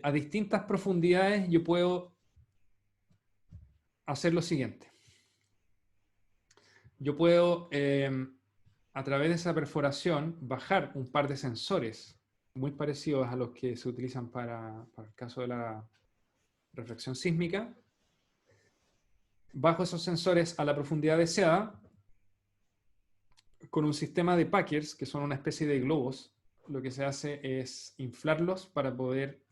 a distintas profundidades yo puedo hacer lo siguiente. Yo puedo, a través de esa perforación, bajar un par de sensores muy parecidos a los que se utilizan para el caso de la refracción sísmica. Bajo esos sensores a la profundidad deseada con un sistema de packers, que son una especie de globos. Lo que se hace es inflarlos para poder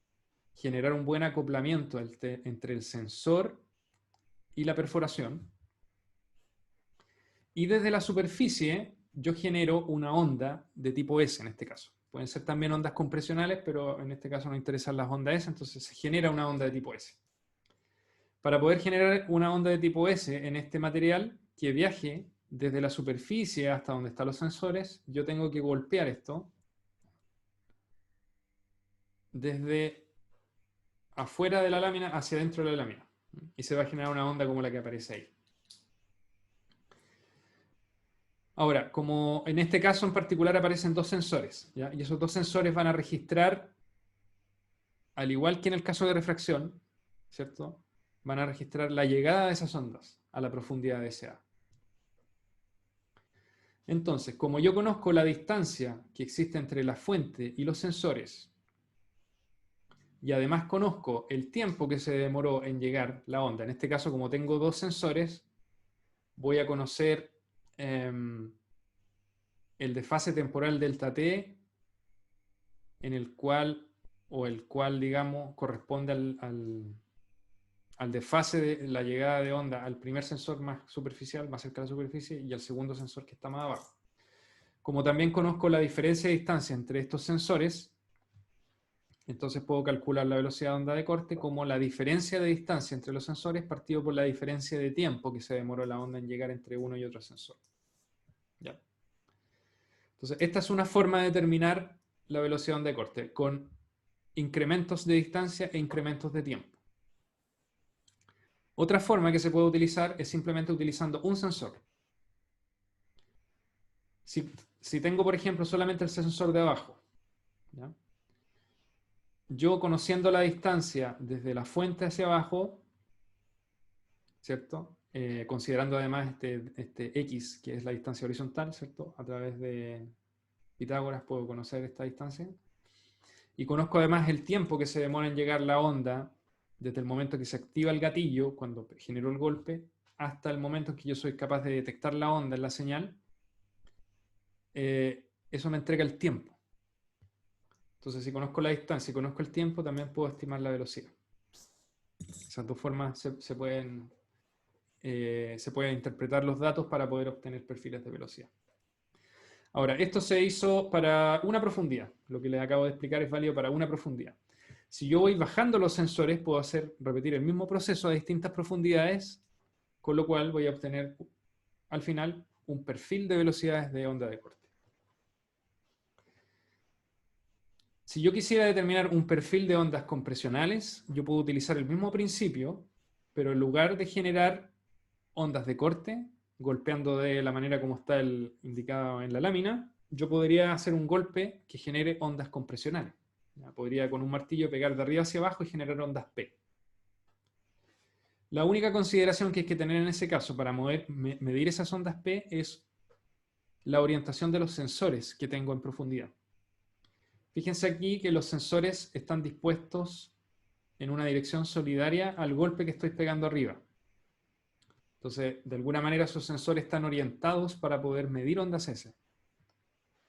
generar un buen acoplamiento entre el sensor y la perforación. Y desde la superficie yo genero una onda de tipo S en este caso. Pueden ser también ondas compresionales, pero en este caso nos interesan las ondas S, entonces se genera una onda de tipo S. Para poder generar una onda de tipo S en este material que viaje desde la superficie hasta donde están los sensores, yo tengo que golpear esto desde afuera de la lámina hacia dentro de la lámina. Y se va a generar una onda como la que aparece ahí. Ahora, como en este caso en particular aparecen 2 sensores, ¿ya? Y esos 2 sensores van a registrar, al igual que en el caso de refracción, ¿cierto? Van a registrar la llegada de esas ondas a la profundidad deseada. Entonces, como yo conozco la distancia que existe entre la fuente y los sensores, y además conozco el tiempo que se demoró en llegar la onda, en este caso como tengo 2 sensores, voy a conocer el desfase temporal delta t, en el cual, digamos, corresponde al desfase de la llegada de onda al primer sensor más superficial, más cerca de la superficie, y al segundo sensor que está más abajo. Como también conozco la diferencia de distancia entre estos sensores, entonces puedo calcular la velocidad de onda de corte como la diferencia de distancia entre los sensores partido por la diferencia de tiempo que se demoró la onda en llegar entre uno y otro sensor. ¿Ya? Entonces, esta es una forma de determinar la velocidad de onda de corte. Con incrementos de distancia e incrementos de tiempo. Otra forma que se puede utilizar es simplemente utilizando un sensor. Si tengo, por ejemplo, solamente el sensor de abajo, ¿ya? Yo conociendo la distancia desde la fuente hacia abajo, ¿cierto? Considerando además este X, que es la distancia horizontal, ¿cierto? A través de Pitágoras puedo conocer esta distancia. Y conozco además el tiempo que se demora en llegar la onda, desde el momento que se activa el gatillo, cuando generó el golpe, hasta el momento en que yo soy capaz de detectar la onda en la señal. Eso me entrega el tiempo. Entonces, si conozco la distancia y conozco el tiempo, también puedo estimar la velocidad. Esas dos formas se pueden interpretar los datos para poder obtener perfiles de velocidad. Ahora, esto se hizo para una profundidad. Lo que les acabo de explicar es válido para una profundidad. Si yo voy bajando los sensores, puedo repetir el mismo proceso a distintas profundidades, con lo cual voy a obtener al final un perfil de velocidades de onda de corte. Si yo quisiera determinar un perfil de ondas compresionales, yo puedo utilizar el mismo principio, pero en lugar de generar ondas de corte, golpeando de la manera como está indicado en la lámina, yo podría hacer un golpe que genere ondas compresionales. ¿Ya? Podría con un martillo pegar de arriba hacia abajo y generar ondas P. La única consideración que hay que tener en ese caso para medir esas ondas P es la orientación de los sensores que tengo en profundidad. Fíjense aquí que los sensores están dispuestos en una dirección solidaria al golpe que estoy pegando arriba. Entonces, de alguna manera esos sensores están orientados para poder medir ondas S.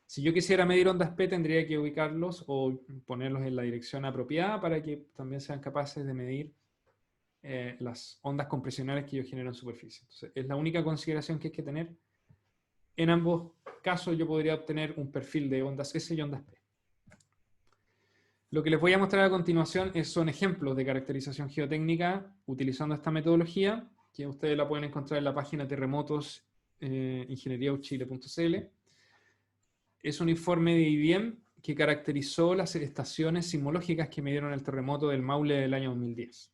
Si yo quisiera medir ondas P, tendría que ubicarlos o ponerlos en la dirección apropiada para que también sean capaces de medir las ondas compresionales que yo genero en superficie. Entonces, es la única consideración que hay que tener. En ambos casos yo podría obtener un perfil de ondas S y ondas P. Lo que les voy a mostrar a continuación son ejemplos de caracterización geotécnica utilizando esta metodología, que ustedes la pueden encontrar en la página terremotos ingenieriauchile.cl. Es un informe de IBM que caracterizó las estaciones sismológicas que midieron el terremoto del Maule del año 2010.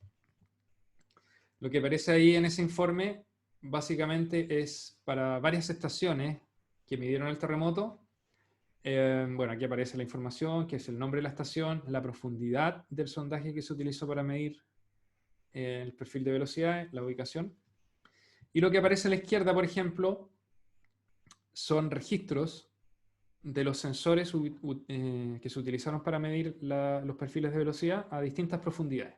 Lo que aparece ahí en ese informe básicamente es para varias estaciones que midieron el terremoto. Bueno, aquí aparece la información, que es el nombre de la estación, la profundidad del sondaje que se utilizó para medir el perfil de velocidad, la ubicación. Y lo que aparece a la izquierda, por ejemplo, son registros de los sensores que se utilizaron para medir los perfiles de velocidad a distintas profundidades.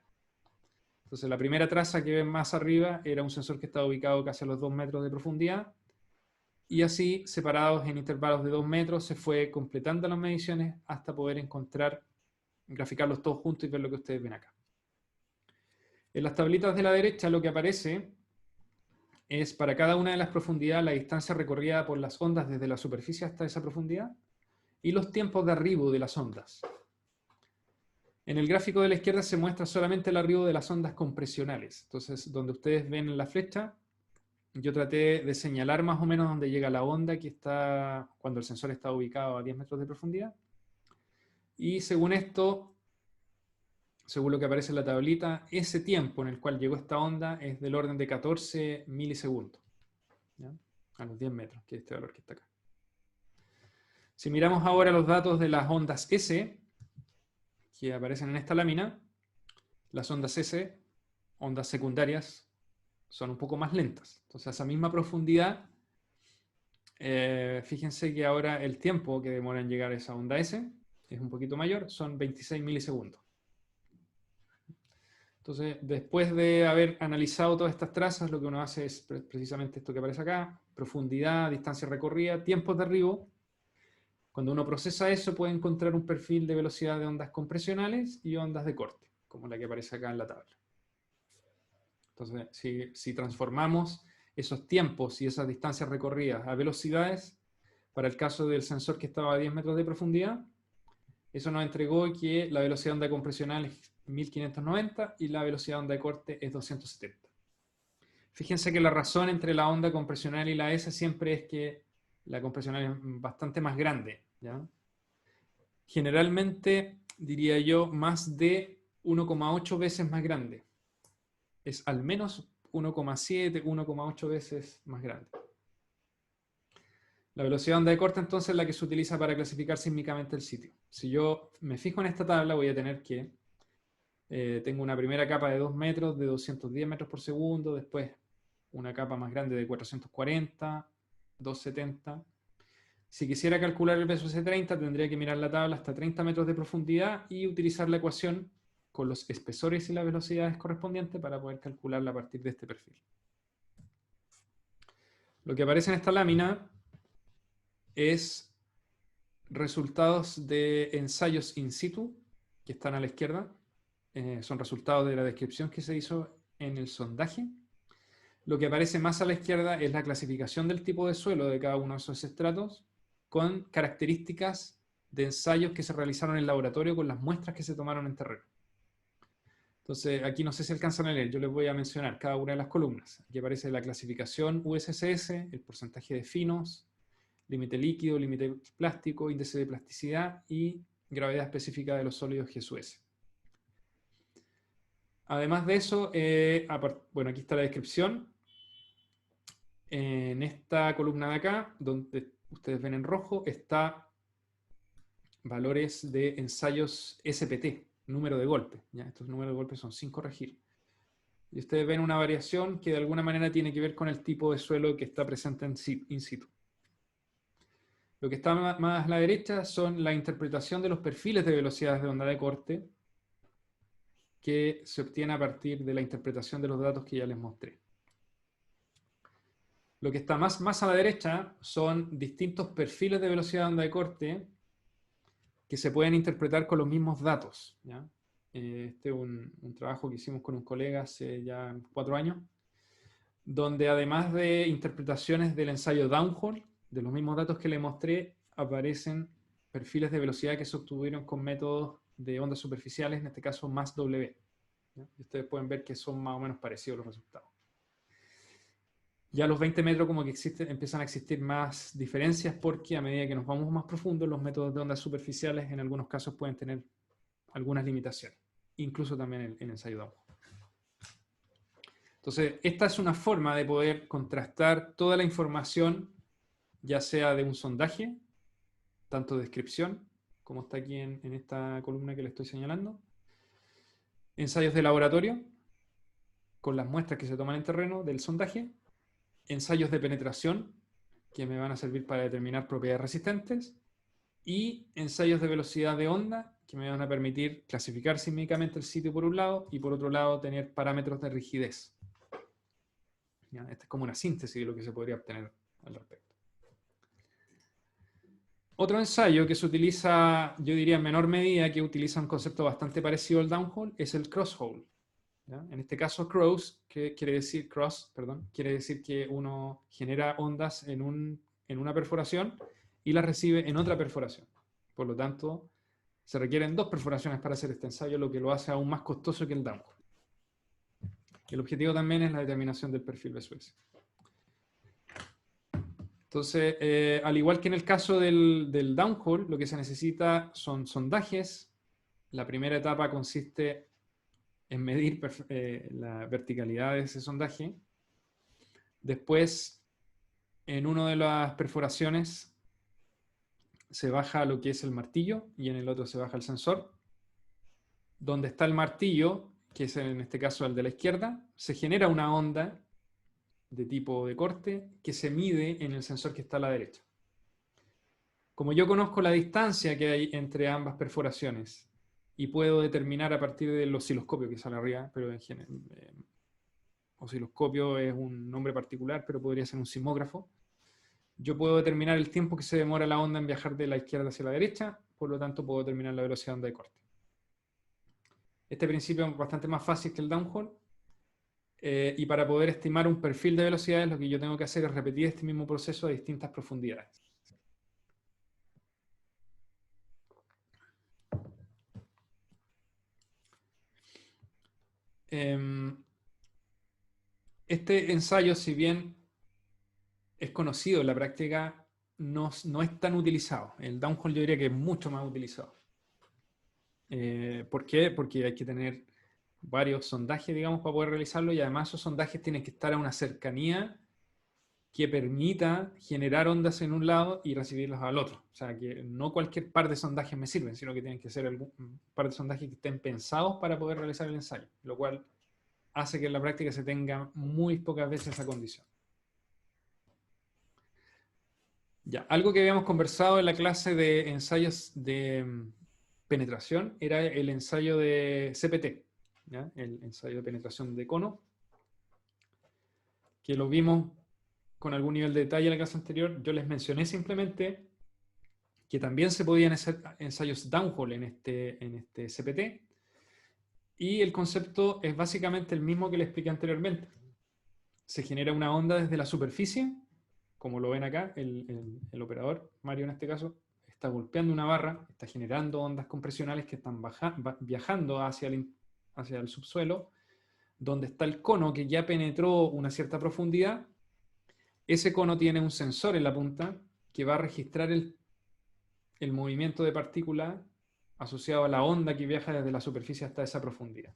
Entonces, la primera traza que ven más arriba era un sensor que estaba ubicado casi a los 2 metros de profundidad. Y así, separados en intervalos de 2 metros, se fue completando las mediciones hasta poder graficarlos todos juntos y ver lo que ustedes ven acá. En las tablitas de la derecha lo que aparece es para cada una de las profundidades la distancia recorrida por las ondas desde la superficie hasta esa profundidad y los tiempos de arribo de las ondas. En el gráfico de la izquierda se muestra solamente el arribo de las ondas compresionales. Entonces, donde ustedes ven en la flecha, yo traté de señalar más o menos dónde llega la onda que está cuando el sensor está ubicado a 10 metros de profundidad. Y según esto, según lo que aparece en la tablita, ese tiempo en el cual llegó esta onda es del orden de 14 milisegundos. ¿Ya? A los 10 metros, que es este valor que está acá. Si miramos ahora los datos de las ondas S, que aparecen en esta lámina, las ondas S, ondas secundarias, son un poco más lentas. Entonces, a esa misma profundidad, fíjense que ahora el tiempo que demora en llegar a esa onda S es un poquito mayor, son 26 milisegundos. Entonces, después de haber analizado todas estas trazas, lo que uno hace es precisamente esto que aparece acá: profundidad, distancia recorrida, tiempos de arribo. Cuando uno procesa eso, puede encontrar un perfil de velocidad de ondas compresionales y ondas de corte, como la que aparece acá en la tabla. Entonces, si transformamos esos tiempos y esas distancias recorridas a velocidades, para el caso del sensor que estaba a 10 metros de profundidad, eso nos entregó que la velocidad de onda compresional es 1590 y la velocidad de onda de corte es 270. Fíjense que la razón entre la onda compresional y la S siempre es que la compresional es bastante más grande, ¿ya? Generalmente diría yo, más de 1,8 veces más grande. Es al menos 1,7, 1,8 veces más grande. La velocidad de onda de corte entonces es la que se utiliza para clasificar sísmicamente el sitio. Si yo me fijo en esta tabla, voy a tener que tengo una primera capa de 2 metros, de 210 metros por segundo, después una capa más grande de 440, 270. Si quisiera calcular el peso C30, tendría que mirar la tabla hasta 30 metros de profundidad y utilizar la ecuación con los espesores y las velocidades correspondientes para poder calcularla a partir de este perfil. Lo que aparece en esta lámina es resultados de ensayos in situ, que están a la izquierda. Son resultados de la descripción que se hizo en el sondaje. Lo que aparece más a la izquierda es la clasificación del tipo de suelo de cada uno de esos estratos con características de ensayos que se realizaron en el laboratorio con las muestras que se tomaron en terreno. Entonces, aquí no sé si alcanzan a leer, yo les voy a mencionar cada una de las columnas. Aquí aparece la clasificación USCS, el porcentaje de finos, límite líquido, límite plástico, índice de plasticidad y gravedad específica de los sólidos GSUS. Además de eso, bueno, aquí está la descripción. En esta columna de acá, donde ustedes ven en rojo, está valores de ensayos SPT, número de golpe. ¿Ya? Estos números de golpe son sin corregir. Y ustedes ven una variación que de alguna manera tiene que ver con el tipo de suelo que está presente in situ. Lo que está más a la derecha son la interpretación de los perfiles de velocidades de onda de corte que se obtiene a partir de la interpretación de los datos que ya les mostré. Lo que está más a la derecha son distintos perfiles de velocidad de onda de corte que se pueden interpretar con los mismos datos. ¿Ya? Este es un trabajo que hicimos con un colega hace ya 4 años, donde además de interpretaciones del ensayo downhole, de los mismos datos que le mostré, aparecen perfiles de velocidad que se obtuvieron con métodos de ondas superficiales, en este caso más W. ¿Ya? Y ustedes pueden ver que son más o menos parecidos los resultados. Ya a los 20 metros como que empiezan a existir más diferencias porque a medida que nos vamos más profundo, los métodos de ondas superficiales en algunos casos pueden tener algunas limitaciones, incluso también en ensayo downhole. Entonces, esta es una forma de poder contrastar toda la información, ya sea de un sondaje, tanto descripción, como está aquí en esta columna que le estoy señalando, ensayos de laboratorio, con las muestras que se toman en terreno del sondaje, ensayos de penetración, que me van a servir para determinar propiedades resistentes, y ensayos de velocidad de onda, que me van a permitir clasificar sísmicamente el sitio por un lado, y por otro lado tener parámetros de rigidez. ¿Ya? Esta es como una síntesis de lo que se podría obtener al respecto. Otro ensayo que se utiliza, yo diría en menor medida, que utiliza un concepto bastante parecido al downhole, es el crosshole. ¿Ya? En este caso, cross, que quiere decir quiere decir que uno genera ondas en una perforación y las recibe en otra perforación. Por lo tanto, se requieren 2 perforaciones para hacer este ensayo, lo que lo hace aún más costoso que el downhole. El objetivo también es la determinación del perfil BSUS. Entonces, al igual que en el caso del downhole, lo que se necesita son sondajes. La primera etapa consiste en medir la verticalidad de ese sondaje. Después, en una de las perforaciones se baja lo que es el martillo y en el otro se baja el sensor. Donde está el martillo, que es en este caso el de la izquierda, se genera una onda de tipo de corte que se mide en el sensor que está a la derecha. Como yo conozco la distancia que hay entre ambas perforaciones y puedo determinar a partir del osciloscopio que sale arriba, pero en general, osciloscopio es un nombre particular, pero podría ser un sismógrafo, yo puedo determinar el tiempo que se demora la onda en viajar de la izquierda hacia la derecha, por lo tanto puedo determinar la velocidad de onda de corte. Este principio es bastante más fácil que el downhole, y para poder estimar un perfil de velocidades lo que yo tengo que hacer es repetir este mismo proceso a distintas profundidades. Este ensayo, si bien es conocido en la práctica, no es tan utilizado. El downhole yo diría que es mucho más utilizado. ¿Por qué? Porque hay que tener varios sondajes, digamos, para poder realizarlo, y además esos sondajes tienen que estar a una cercanía que permita generar ondas en un lado y recibirlas al otro. O sea, que no cualquier par de sondajes me sirven, sino que tienen que ser un par de sondajes que estén pensados para poder realizar el ensayo, lo cual hace que en la práctica se tenga muy pocas veces esa condición. Ya, algo que habíamos conversado en la clase de ensayos de penetración era el ensayo de CPT, ¿ya? El ensayo de penetración de cono, que lo vimos con algún nivel de detalle en la clase anterior. Yo les mencioné simplemente que también se podían hacer ensayos downhole en este CPT, y el concepto es básicamente el mismo que les expliqué anteriormente. Se genera una onda desde la superficie, como lo ven acá, el operador, Mario en este caso, está golpeando una barra, está generando ondas compresionales que están viajando hacia el subsuelo, donde está el cono que ya penetró una cierta profundidad. Ese cono tiene un sensor en la punta que va a registrar el movimiento de partículas asociado a la onda que viaja desde la superficie hasta esa profundidad.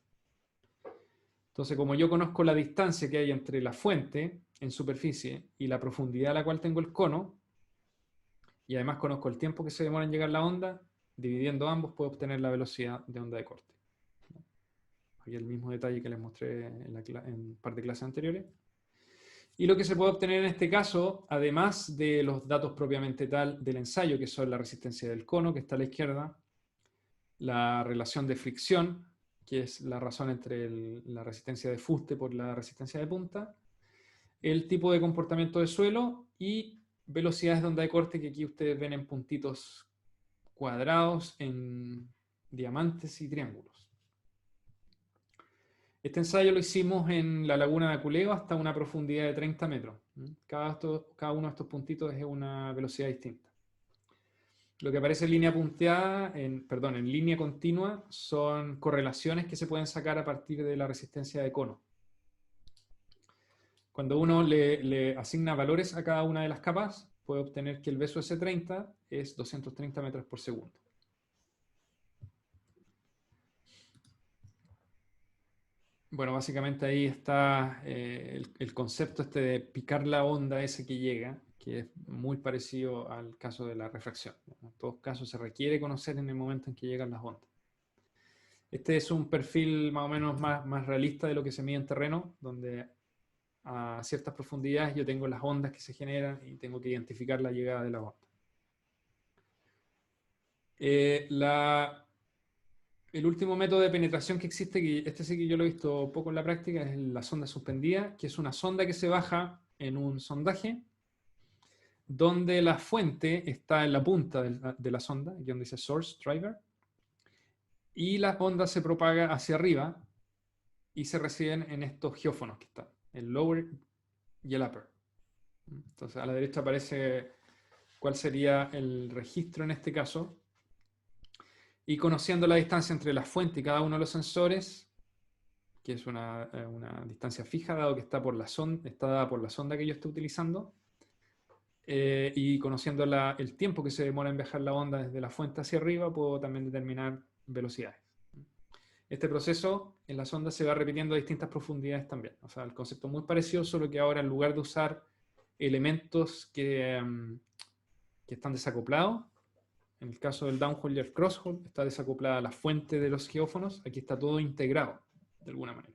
Entonces, como yo conozco la distancia que hay entre la fuente en superficie y la profundidad a la cual tengo el cono, y además conozco el tiempo que se demora en llegar la onda, dividiendo ambos puedo obtener la velocidad de onda de corte. Aquí el mismo detalle que les mostré en un par de clases anteriores. Y lo que se puede obtener en este caso, además de los datos propiamente tal del ensayo, que son la resistencia del cono, que está a la izquierda, la relación de fricción, que es la razón entre la resistencia de fuste por la resistencia de punta, el tipo de comportamiento de suelo y velocidades de onda de corte, que aquí ustedes ven en puntitos cuadrados, en diamantes y triángulos. Este ensayo lo hicimos en la laguna de Aculeo hasta una profundidad de 30 metros. Cada uno de estos puntitos es una velocidad distinta. Lo que aparece en línea punteada, en línea continua, son correlaciones que se pueden sacar a partir de la resistencia de cono. Cuando uno le asigna valores a cada una de las capas, puede obtener que el beso S30 es 230 metros por segundo. Bueno, básicamente ahí está el concepto este de picar la onda ese que llega, que es muy parecido al caso de la refracción. En todos casos se requiere conocer en el momento en que llegan las ondas. Este es un perfil más o menos más realista de lo que se mide en terreno, donde a ciertas profundidades yo tengo las ondas que se generan y tengo que identificar la llegada de la onda. El último método de penetración que existe, que este sí que yo lo he visto poco en la práctica, es la sonda suspendida, que es una sonda que se baja en un sondaje donde la fuente está en la punta de la sonda, aquí donde dice Source Driver, y la onda se propaga hacia arriba y se reciben en estos geófonos que están, el lower y el upper. Entonces a la derecha aparece cuál sería el registro en este caso, y conociendo la distancia entre la fuente y cada uno de los sensores, que es una distancia fija, dado que está dada por la sonda que yo estoy utilizando, y conociendo el tiempo que se demora en viajar la onda desde la fuente hacia arriba, puedo también determinar velocidades. Este proceso en la sonda se va repitiendo a distintas profundidades también. O sea, el concepto es muy parecido, solo que ahora en lugar de usar elementos que están desacoplados, en el caso del downhole y el crosshole, está desacoplada la fuente de los geófonos, aquí está todo integrado, de alguna manera.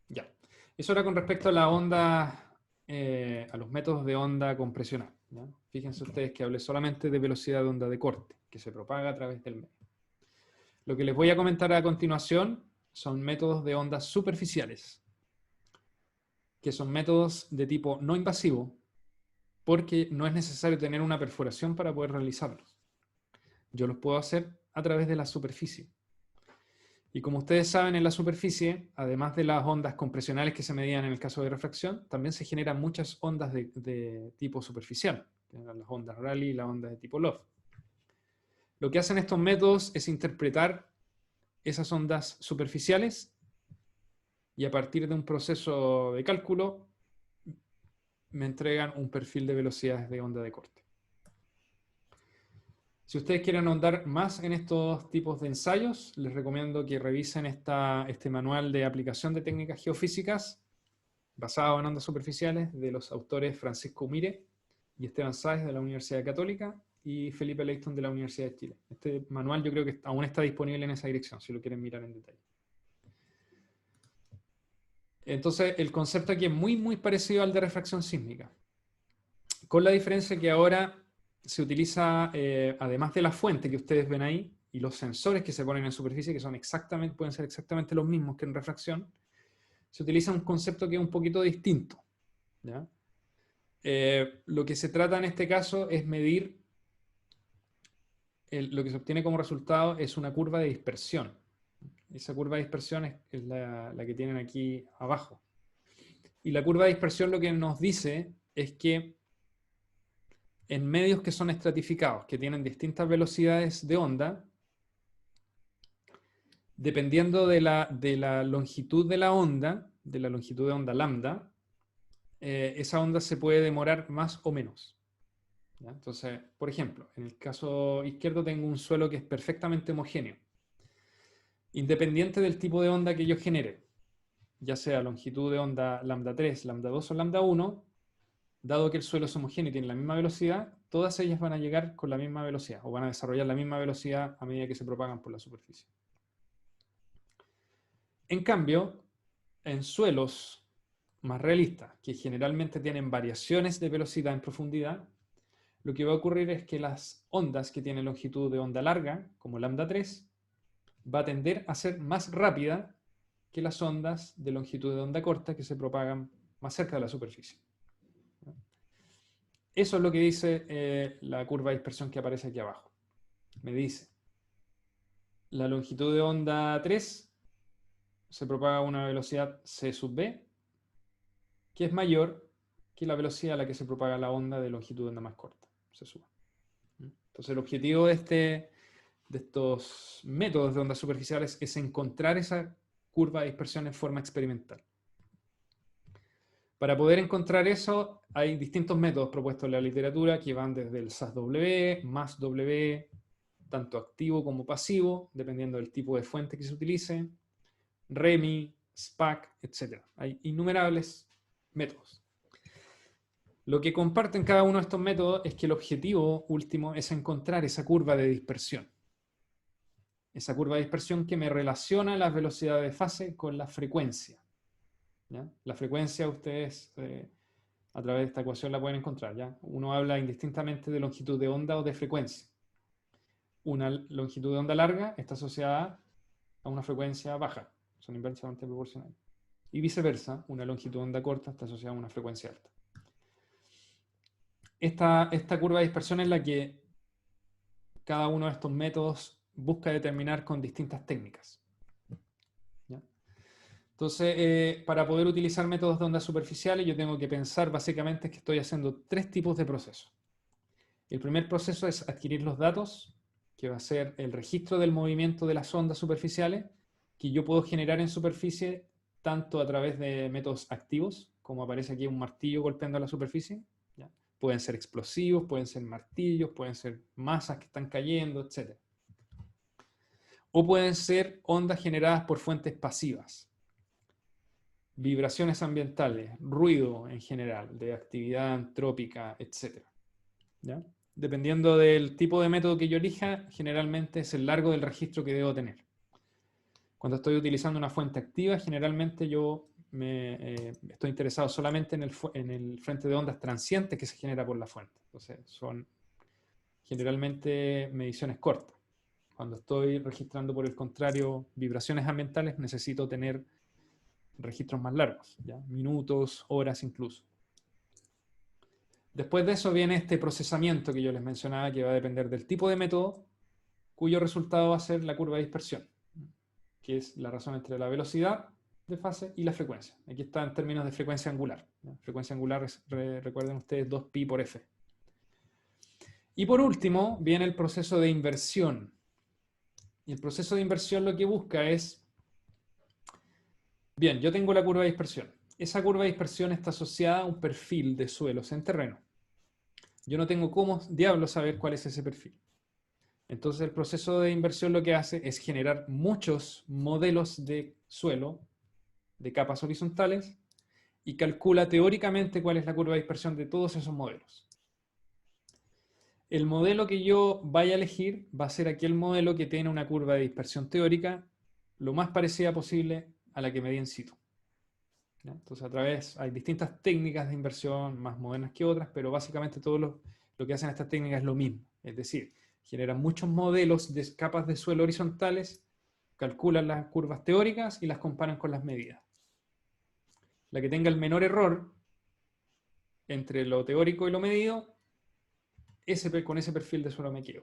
Ya. Eso era con respecto a la onda, a los métodos de onda compresional, ¿ya? Fíjense ustedes que hablé solamente de velocidad de onda de corte, que se propaga a través del medio. Lo que les voy a comentar a continuación son métodos de ondas superficiales, que son métodos de tipo no invasivo, porque no es necesario tener una perforación para poder realizarlos. Yo los puedo hacer a través de la superficie. Y como ustedes saben, en la superficie, además de las ondas compresionales que se medían en el caso de refracción, también se generan muchas ondas de tipo superficial, las ondas Rayleigh y las ondas de tipo Love. Lo que hacen estos métodos es interpretar esas ondas superficiales y a partir de un proceso de cálculo me entregan un perfil de velocidades de onda de corte. Si ustedes quieren ahondar más en estos tipos de ensayos, les recomiendo que revisen este manual de aplicación de técnicas geofísicas basado en ondas superficiales de los autores Francisco Umire y Esteban Sáez de la Universidad Católica y Felipe Leighton de la Universidad de Chile. Este manual yo creo que aún está disponible en esa dirección, si lo quieren mirar en detalle. Entonces, el concepto aquí es muy, muy parecido al de refracción sísmica, con la diferencia que ahora se utiliza, además de la fuente que ustedes ven ahí, y los sensores que se ponen en superficie, que son pueden ser exactamente los mismos que en refracción, se utiliza un concepto que es un poquito distinto, ¿ya? Lo que se trata en este caso es medir, lo que se obtiene como resultado es una curva de dispersión. Esa curva de dispersión es la que tienen aquí abajo. Y la curva de dispersión lo que nos dice es que en medios que son estratificados, que tienen distintas velocidades de onda, dependiendo de la longitud de la onda, de la longitud de onda lambda, esa onda se puede demorar más o menos, ¿ya? Entonces, por ejemplo, en el caso izquierdo tengo un suelo que es perfectamente homogéneo. Independiente del tipo de onda que yo genere, ya sea longitud de onda lambda 3, lambda 2 o lambda 1, dado que el suelo es homogéneo y tiene la misma velocidad, todas ellas van a llegar con la misma velocidad o van a desarrollar la misma velocidad a medida que se propagan por la superficie. En cambio, en suelos más realistas, que generalmente tienen variaciones de velocidad en profundidad, lo que va a ocurrir es que las ondas que tienen longitud de onda larga, como lambda 3, va a tender a ser más rápida que las ondas de longitud de onda corta que se propagan más cerca de la superficie. Eso es lo que dice la curva de dispersión que aparece aquí abajo. Me dice, la longitud de onda 3 se propaga a una velocidad c sub b, que es mayor que la velocidad a la que se propaga la onda de longitud de onda más corta, c sub a. Entonces el objetivo de estos métodos de ondas superficiales es encontrar esa curva de dispersión en forma experimental. Para poder encontrar eso, hay distintos métodos propuestos en la literatura que van desde el SAS-W, MAS-W, tanto activo como pasivo, dependiendo del tipo de fuente que se utilice, REMI, SPAC, etc. Hay innumerables métodos. Lo que comparten cada uno de estos métodos es que el objetivo último es encontrar esa curva de dispersión. Esa curva de dispersión que me relaciona las velocidades de fase con la frecuencia, ¿ya? La frecuencia ustedes a través de esta ecuación la pueden encontrar, ¿ya? Uno habla indistintamente de longitud de onda o de frecuencia. Una longitud de onda larga está asociada a una frecuencia baja, son inversamente proporcionales. Y viceversa, una longitud de onda corta está asociada a una frecuencia alta. Esta curva de dispersión es la que cada uno de estos métodos busca determinar con distintas técnicas, ¿ya? Entonces, para poder utilizar métodos de ondas superficiales, yo tengo que pensar básicamente que estoy haciendo tres tipos de procesos. El primer proceso es adquirir los datos, que va a ser el registro del movimiento de las ondas superficiales, que yo puedo generar en superficie tanto a través de métodos activos, como aparece aquí un martillo golpeando la superficie, ¿ya? Pueden ser explosivos, pueden ser martillos, pueden ser masas que están cayendo, etc. O pueden ser ondas generadas por fuentes pasivas, vibraciones ambientales, ruido en general, de actividad antrópica, etc. ¿Ya? Dependiendo del tipo de método que yo elija, generalmente es el largo del registro que debo tener. Cuando estoy utilizando una fuente activa, generalmente yo estoy interesado solamente en el frente de ondas transientes que se genera por la fuente. Entonces, son generalmente mediciones cortas. Cuando estoy registrando, por el contrario, vibraciones ambientales, necesito tener registros más largos, ¿ya? Minutos, horas incluso. Después de eso viene este procesamiento que yo les mencionaba, que va a depender del tipo de método, cuyo resultado va a ser la curva de dispersión, que es la razón entre la velocidad de fase y la frecuencia. Aquí está en términos de frecuencia angular, ¿ya? Frecuencia angular, recuerden ustedes, 2pi por f. Y por último, viene el proceso de inversión. Y el proceso de inversión lo que busca es, bien, yo tengo la curva de dispersión. Esa curva de dispersión está asociada a un perfil de suelos en terreno. Yo no tengo cómo diablos saber cuál es ese perfil. Entonces el proceso de inversión lo que hace es generar muchos modelos de suelo, de capas horizontales, y calcula teóricamente cuál es la curva de dispersión de todos esos modelos. El modelo que yo vaya a elegir va a ser aquel modelo que tiene una curva de dispersión teórica lo más parecida posible a la que me di in situ. ¿Ya? Entonces hay distintas técnicas de inversión más modernas que otras, pero básicamente todo lo que hacen estas técnicas es lo mismo. Es decir, generan muchos modelos de capas de suelo horizontales, calculan las curvas teóricas y las comparan con las medidas. La que tenga el menor error entre lo teórico y lo medido, con ese perfil de suelo me quedo.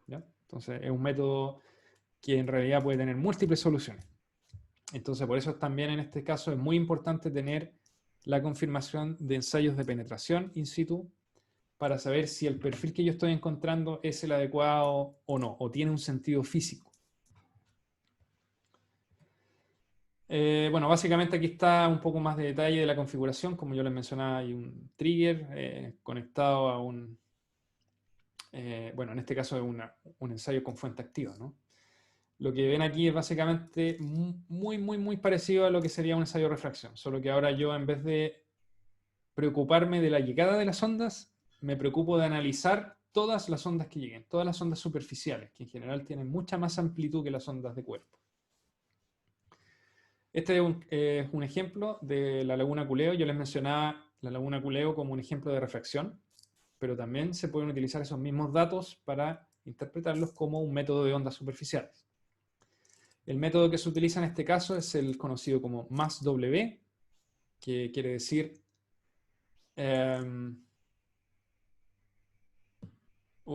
¿Ya? Entonces es un método que en realidad puede tener múltiples soluciones. Entonces por eso también en este caso es muy importante tener la confirmación de ensayos de penetración in situ para saber si el perfil que yo estoy encontrando es el adecuado o no, o tiene un sentido físico. Bueno, básicamente aquí está un poco más de detalle de la configuración. Como yo les mencionaba, hay un trigger conectado a un... bueno, en este caso es un ensayo con fuente activa, ¿no? Lo que ven aquí es básicamente muy parecido a lo que sería un ensayo de refracción, solo que ahora yo, en vez de preocuparme de la llegada de las ondas, me preocupo de analizar todas las ondas que lleguen, todas las ondas superficiales, que en general tienen mucha más amplitud que las ondas de cuerpo. Este es un ejemplo de la laguna Culeo. Yo les mencionaba la laguna Culeo como un ejemplo de refracción, pero también se pueden utilizar esos mismos datos para interpretarlos como un método de ondas superficiales. El método que se utiliza en este caso es el conocido como MASS-W, que quiere decir...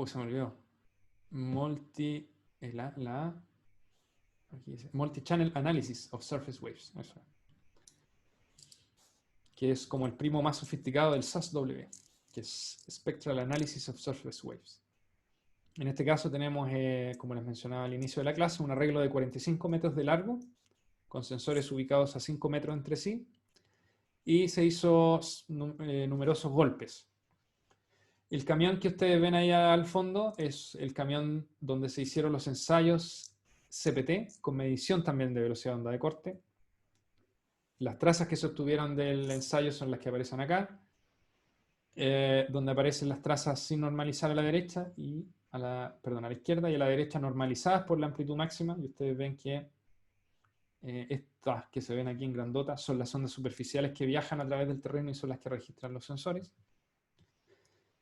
se me olvidó. Multi-Channel Analysis of Surface Waves. Eso. Que es como el primo más sofisticado del SAS-W, que es Spectral Analysis of Surface Waves. En este caso tenemos, como les mencionaba al inicio de la clase, un arreglo de 45 metros de largo, con sensores ubicados a 5 metros entre sí, y se hizo numerosos golpes. El camión que ustedes ven ahí al fondo es el camión donde se hicieron los ensayos CPT, con medición también de velocidad de onda de corte. Las trazas que se obtuvieron del ensayo son las que aparecen acá, donde aparecen las trazas sin normalizar a la derecha y a la izquierda, y a la derecha normalizadas por la amplitud máxima, y ustedes ven que estas que se ven aquí en grandota son las ondas superficiales que viajan a través del terreno y son las que registran los sensores.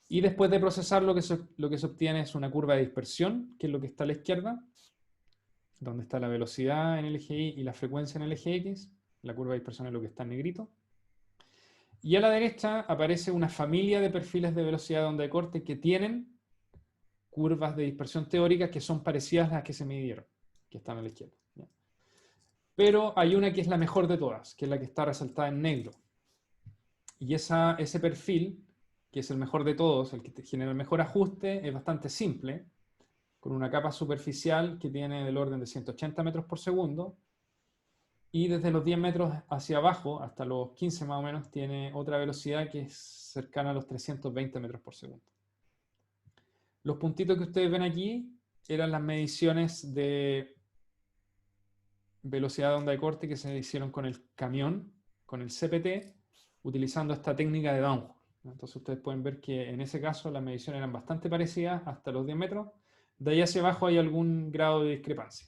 Y después de procesar, lo que se obtiene es una curva de dispersión, que es lo que está a la izquierda, donde está la velocidad en el eje Y y la frecuencia en el eje X. La curva de dispersión es lo que está en negrito. Y a la derecha aparece una familia de perfiles de velocidad de onda de corte que tienen curvas de dispersión teóricas que son parecidas a las que se midieron, que están a la izquierda. ¿Ya? Pero hay una que es la mejor de todas, que es la que está resaltada en negro. Y ese perfil, que es el mejor de todos, el que te genera el mejor ajuste, es bastante simple, con una capa superficial que tiene del orden de 180 metros por segundo, y desde los 10 metros hacia abajo, hasta los 15 más o menos, tiene otra velocidad que es cercana a los 320 metros por segundo. Los puntitos que ustedes ven aquí eran las mediciones de velocidad de onda de corte que se hicieron con el camión, con el CPT, utilizando esta técnica de downhole. Entonces ustedes pueden ver que en ese caso las mediciones eran bastante parecidas hasta los 10 metros. De ahí hacia abajo hay algún grado de discrepancia.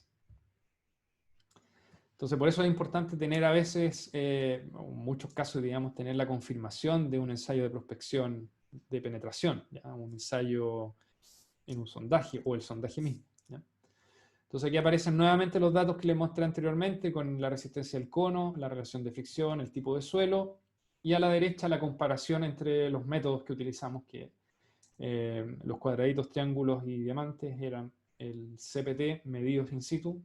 Entonces por eso es importante tener a veces, en muchos casos, digamos, tener la confirmación de un ensayo de prospección de penetración, ¿ya? Un ensayo en un sondaje o el sondaje mismo. ¿Ya? Entonces aquí aparecen nuevamente los datos que les mostré anteriormente con la resistencia del cono, la relación de fricción, el tipo de suelo, y a la derecha la comparación entre los métodos que utilizamos, que los cuadraditos, triángulos y diamantes eran el CPT medidos in situ,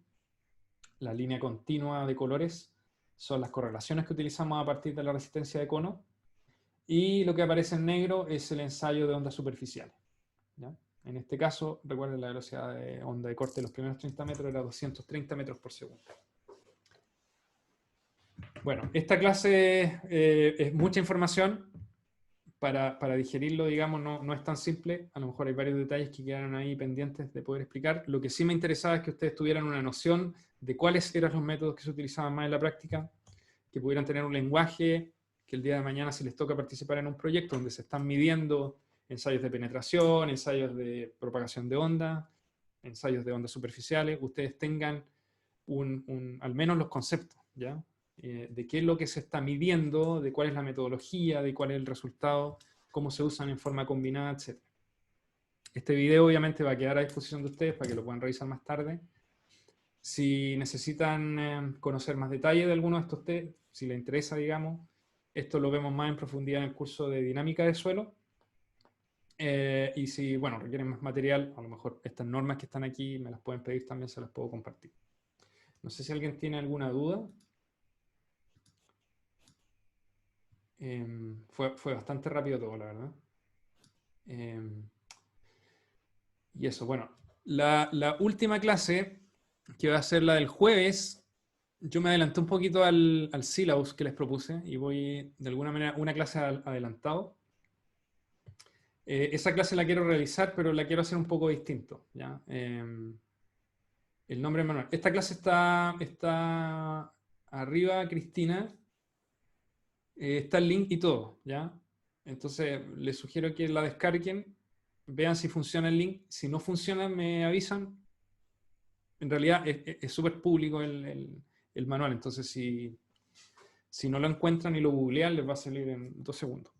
la línea continua de colores son las correlaciones que utilizamos a partir de la resistencia de cono, y lo que aparece en negro es el ensayo de ondas superficiales. ¿Ya? En este caso, recuerden, la velocidad de onda de corte de los primeros 30 metros era 230 metros por segundo. Bueno, esta clase es mucha información, para digerirlo, digamos, no es tan simple. A lo mejor hay varios detalles que quedaron ahí pendientes de poder explicar. Lo que sí me interesaba es que ustedes tuvieran una noción de cuáles eran los métodos que se utilizaban más en la práctica, que pudieran tener un lenguaje, que el día de mañana, si les toca participar en un proyecto donde se están midiendo ensayos de penetración, ensayos de propagación de onda, ensayos de ondas superficiales, ustedes tengan al menos los conceptos, ¿ya? De qué es lo que se está midiendo, de cuál es la metodología, de cuál es el resultado, cómo se usan en forma combinada, etc. Este video obviamente va a quedar a disposición de ustedes para que lo puedan revisar más tarde. Si necesitan conocer más detalle de alguno de estos test, si les interesa, digamos, esto lo vemos más en profundidad en el curso de dinámica de suelo. Y si, bueno, requieren más material, a lo mejor estas normas que están aquí me las pueden pedir también, se las puedo compartir. No sé si alguien tiene alguna duda. Fue bastante rápido todo, la verdad. Y eso, bueno. La última clase, que va a ser la del jueves, yo me adelanté un poquito al syllabus que les propuse y voy de alguna manera una clase adelantado. Esa clase la quiero realizar, pero la quiero hacer un poco distinto, ¿ya? El nombre manual. Esta clase está arriba, Cristina. Está el link y todo, ¿ya? Entonces, les sugiero que la descarguen, vean si funciona el link. Si no funciona, me avisan. En realidad, es súper público el manual, entonces si no lo encuentran y lo googlean, les va a salir en 2 segundos,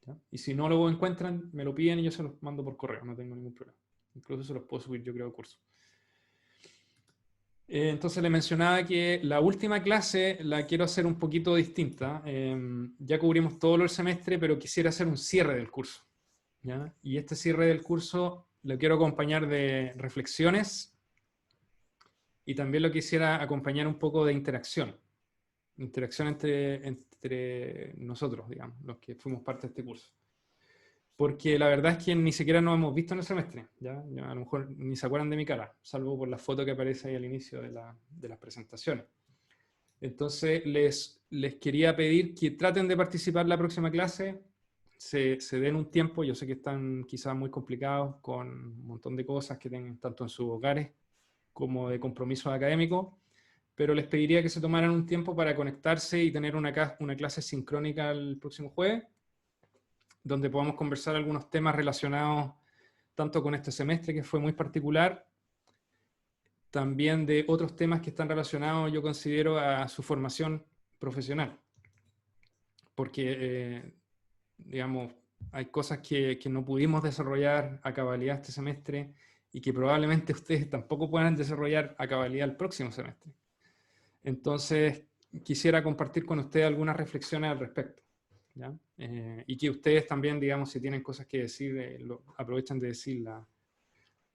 ¿ya? Y si no lo encuentran, me lo piden y yo se los mando por correo, no tengo ningún problema. Incluso se los puedo subir, yo creo, al curso. Entonces le mencionaba que la última clase la quiero hacer un poquito distinta. Ya cubrimos todo el semestre, pero quisiera hacer un cierre del curso, ¿ya? Y este cierre del curso lo quiero acompañar de reflexiones y también lo quisiera acompañar un poco de interacción entre nosotros, digamos, los que fuimos parte de este curso. Porque la verdad es que ni siquiera nos hemos visto en el semestre, ¿ya? A lo mejor ni se acuerdan de mi cara, salvo por la foto que aparece ahí al inicio de las presentaciones. Entonces, les quería pedir que traten de participar la próxima clase, se den un tiempo, yo sé que están quizás muy complicados con un montón de cosas que tienen tanto en sus hogares como de compromisos académicos, pero les pediría que se tomaran un tiempo para conectarse y tener una clase sincrónica el próximo jueves, donde podamos conversar algunos temas relacionados tanto con este semestre, que fue muy particular, también de otros temas que están relacionados, yo considero, a su formación profesional. Porque, digamos, hay cosas que no pudimos desarrollar a cabalidad este semestre y que probablemente ustedes tampoco puedan desarrollar a cabalidad el próximo semestre. Entonces, quisiera compartir con ustedes algunas reflexiones al respecto, ¿ya? Y que ustedes también, digamos, si tienen cosas que decir, aprovechen de decirlas,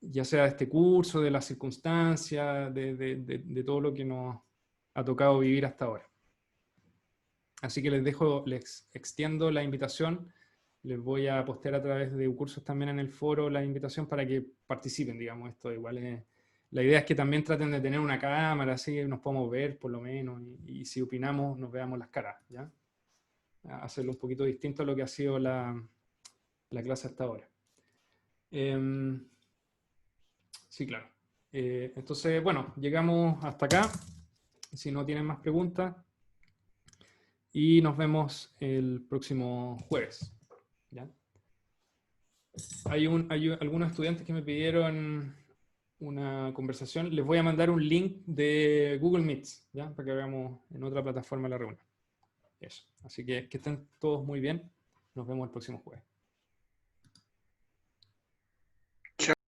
ya sea de este curso, de las circunstancias, de todo lo que nos ha tocado vivir hasta ahora. Así que les extiendo la invitación, les voy a postear a través de cursos también en el foro la invitación para que participen, digamos, esto igual es... La idea es que también traten de tener una cámara, así nos podemos ver por lo menos, y si opinamos nos veamos las caras, ¿ya? Hacerlo un poquito distinto a lo que ha sido la clase hasta ahora. Sí, claro. Entonces, bueno, llegamos hasta acá. Si no tienen más preguntas. Y nos vemos el próximo jueves, ¿ya? Hay algunos estudiantes que me pidieron una conversación. Les voy a mandar un link de Google Meets, ¿ya? Para que veamos en otra plataforma la reunión. Eso. Así que estén todos muy bien. Nos vemos el próximo jueves.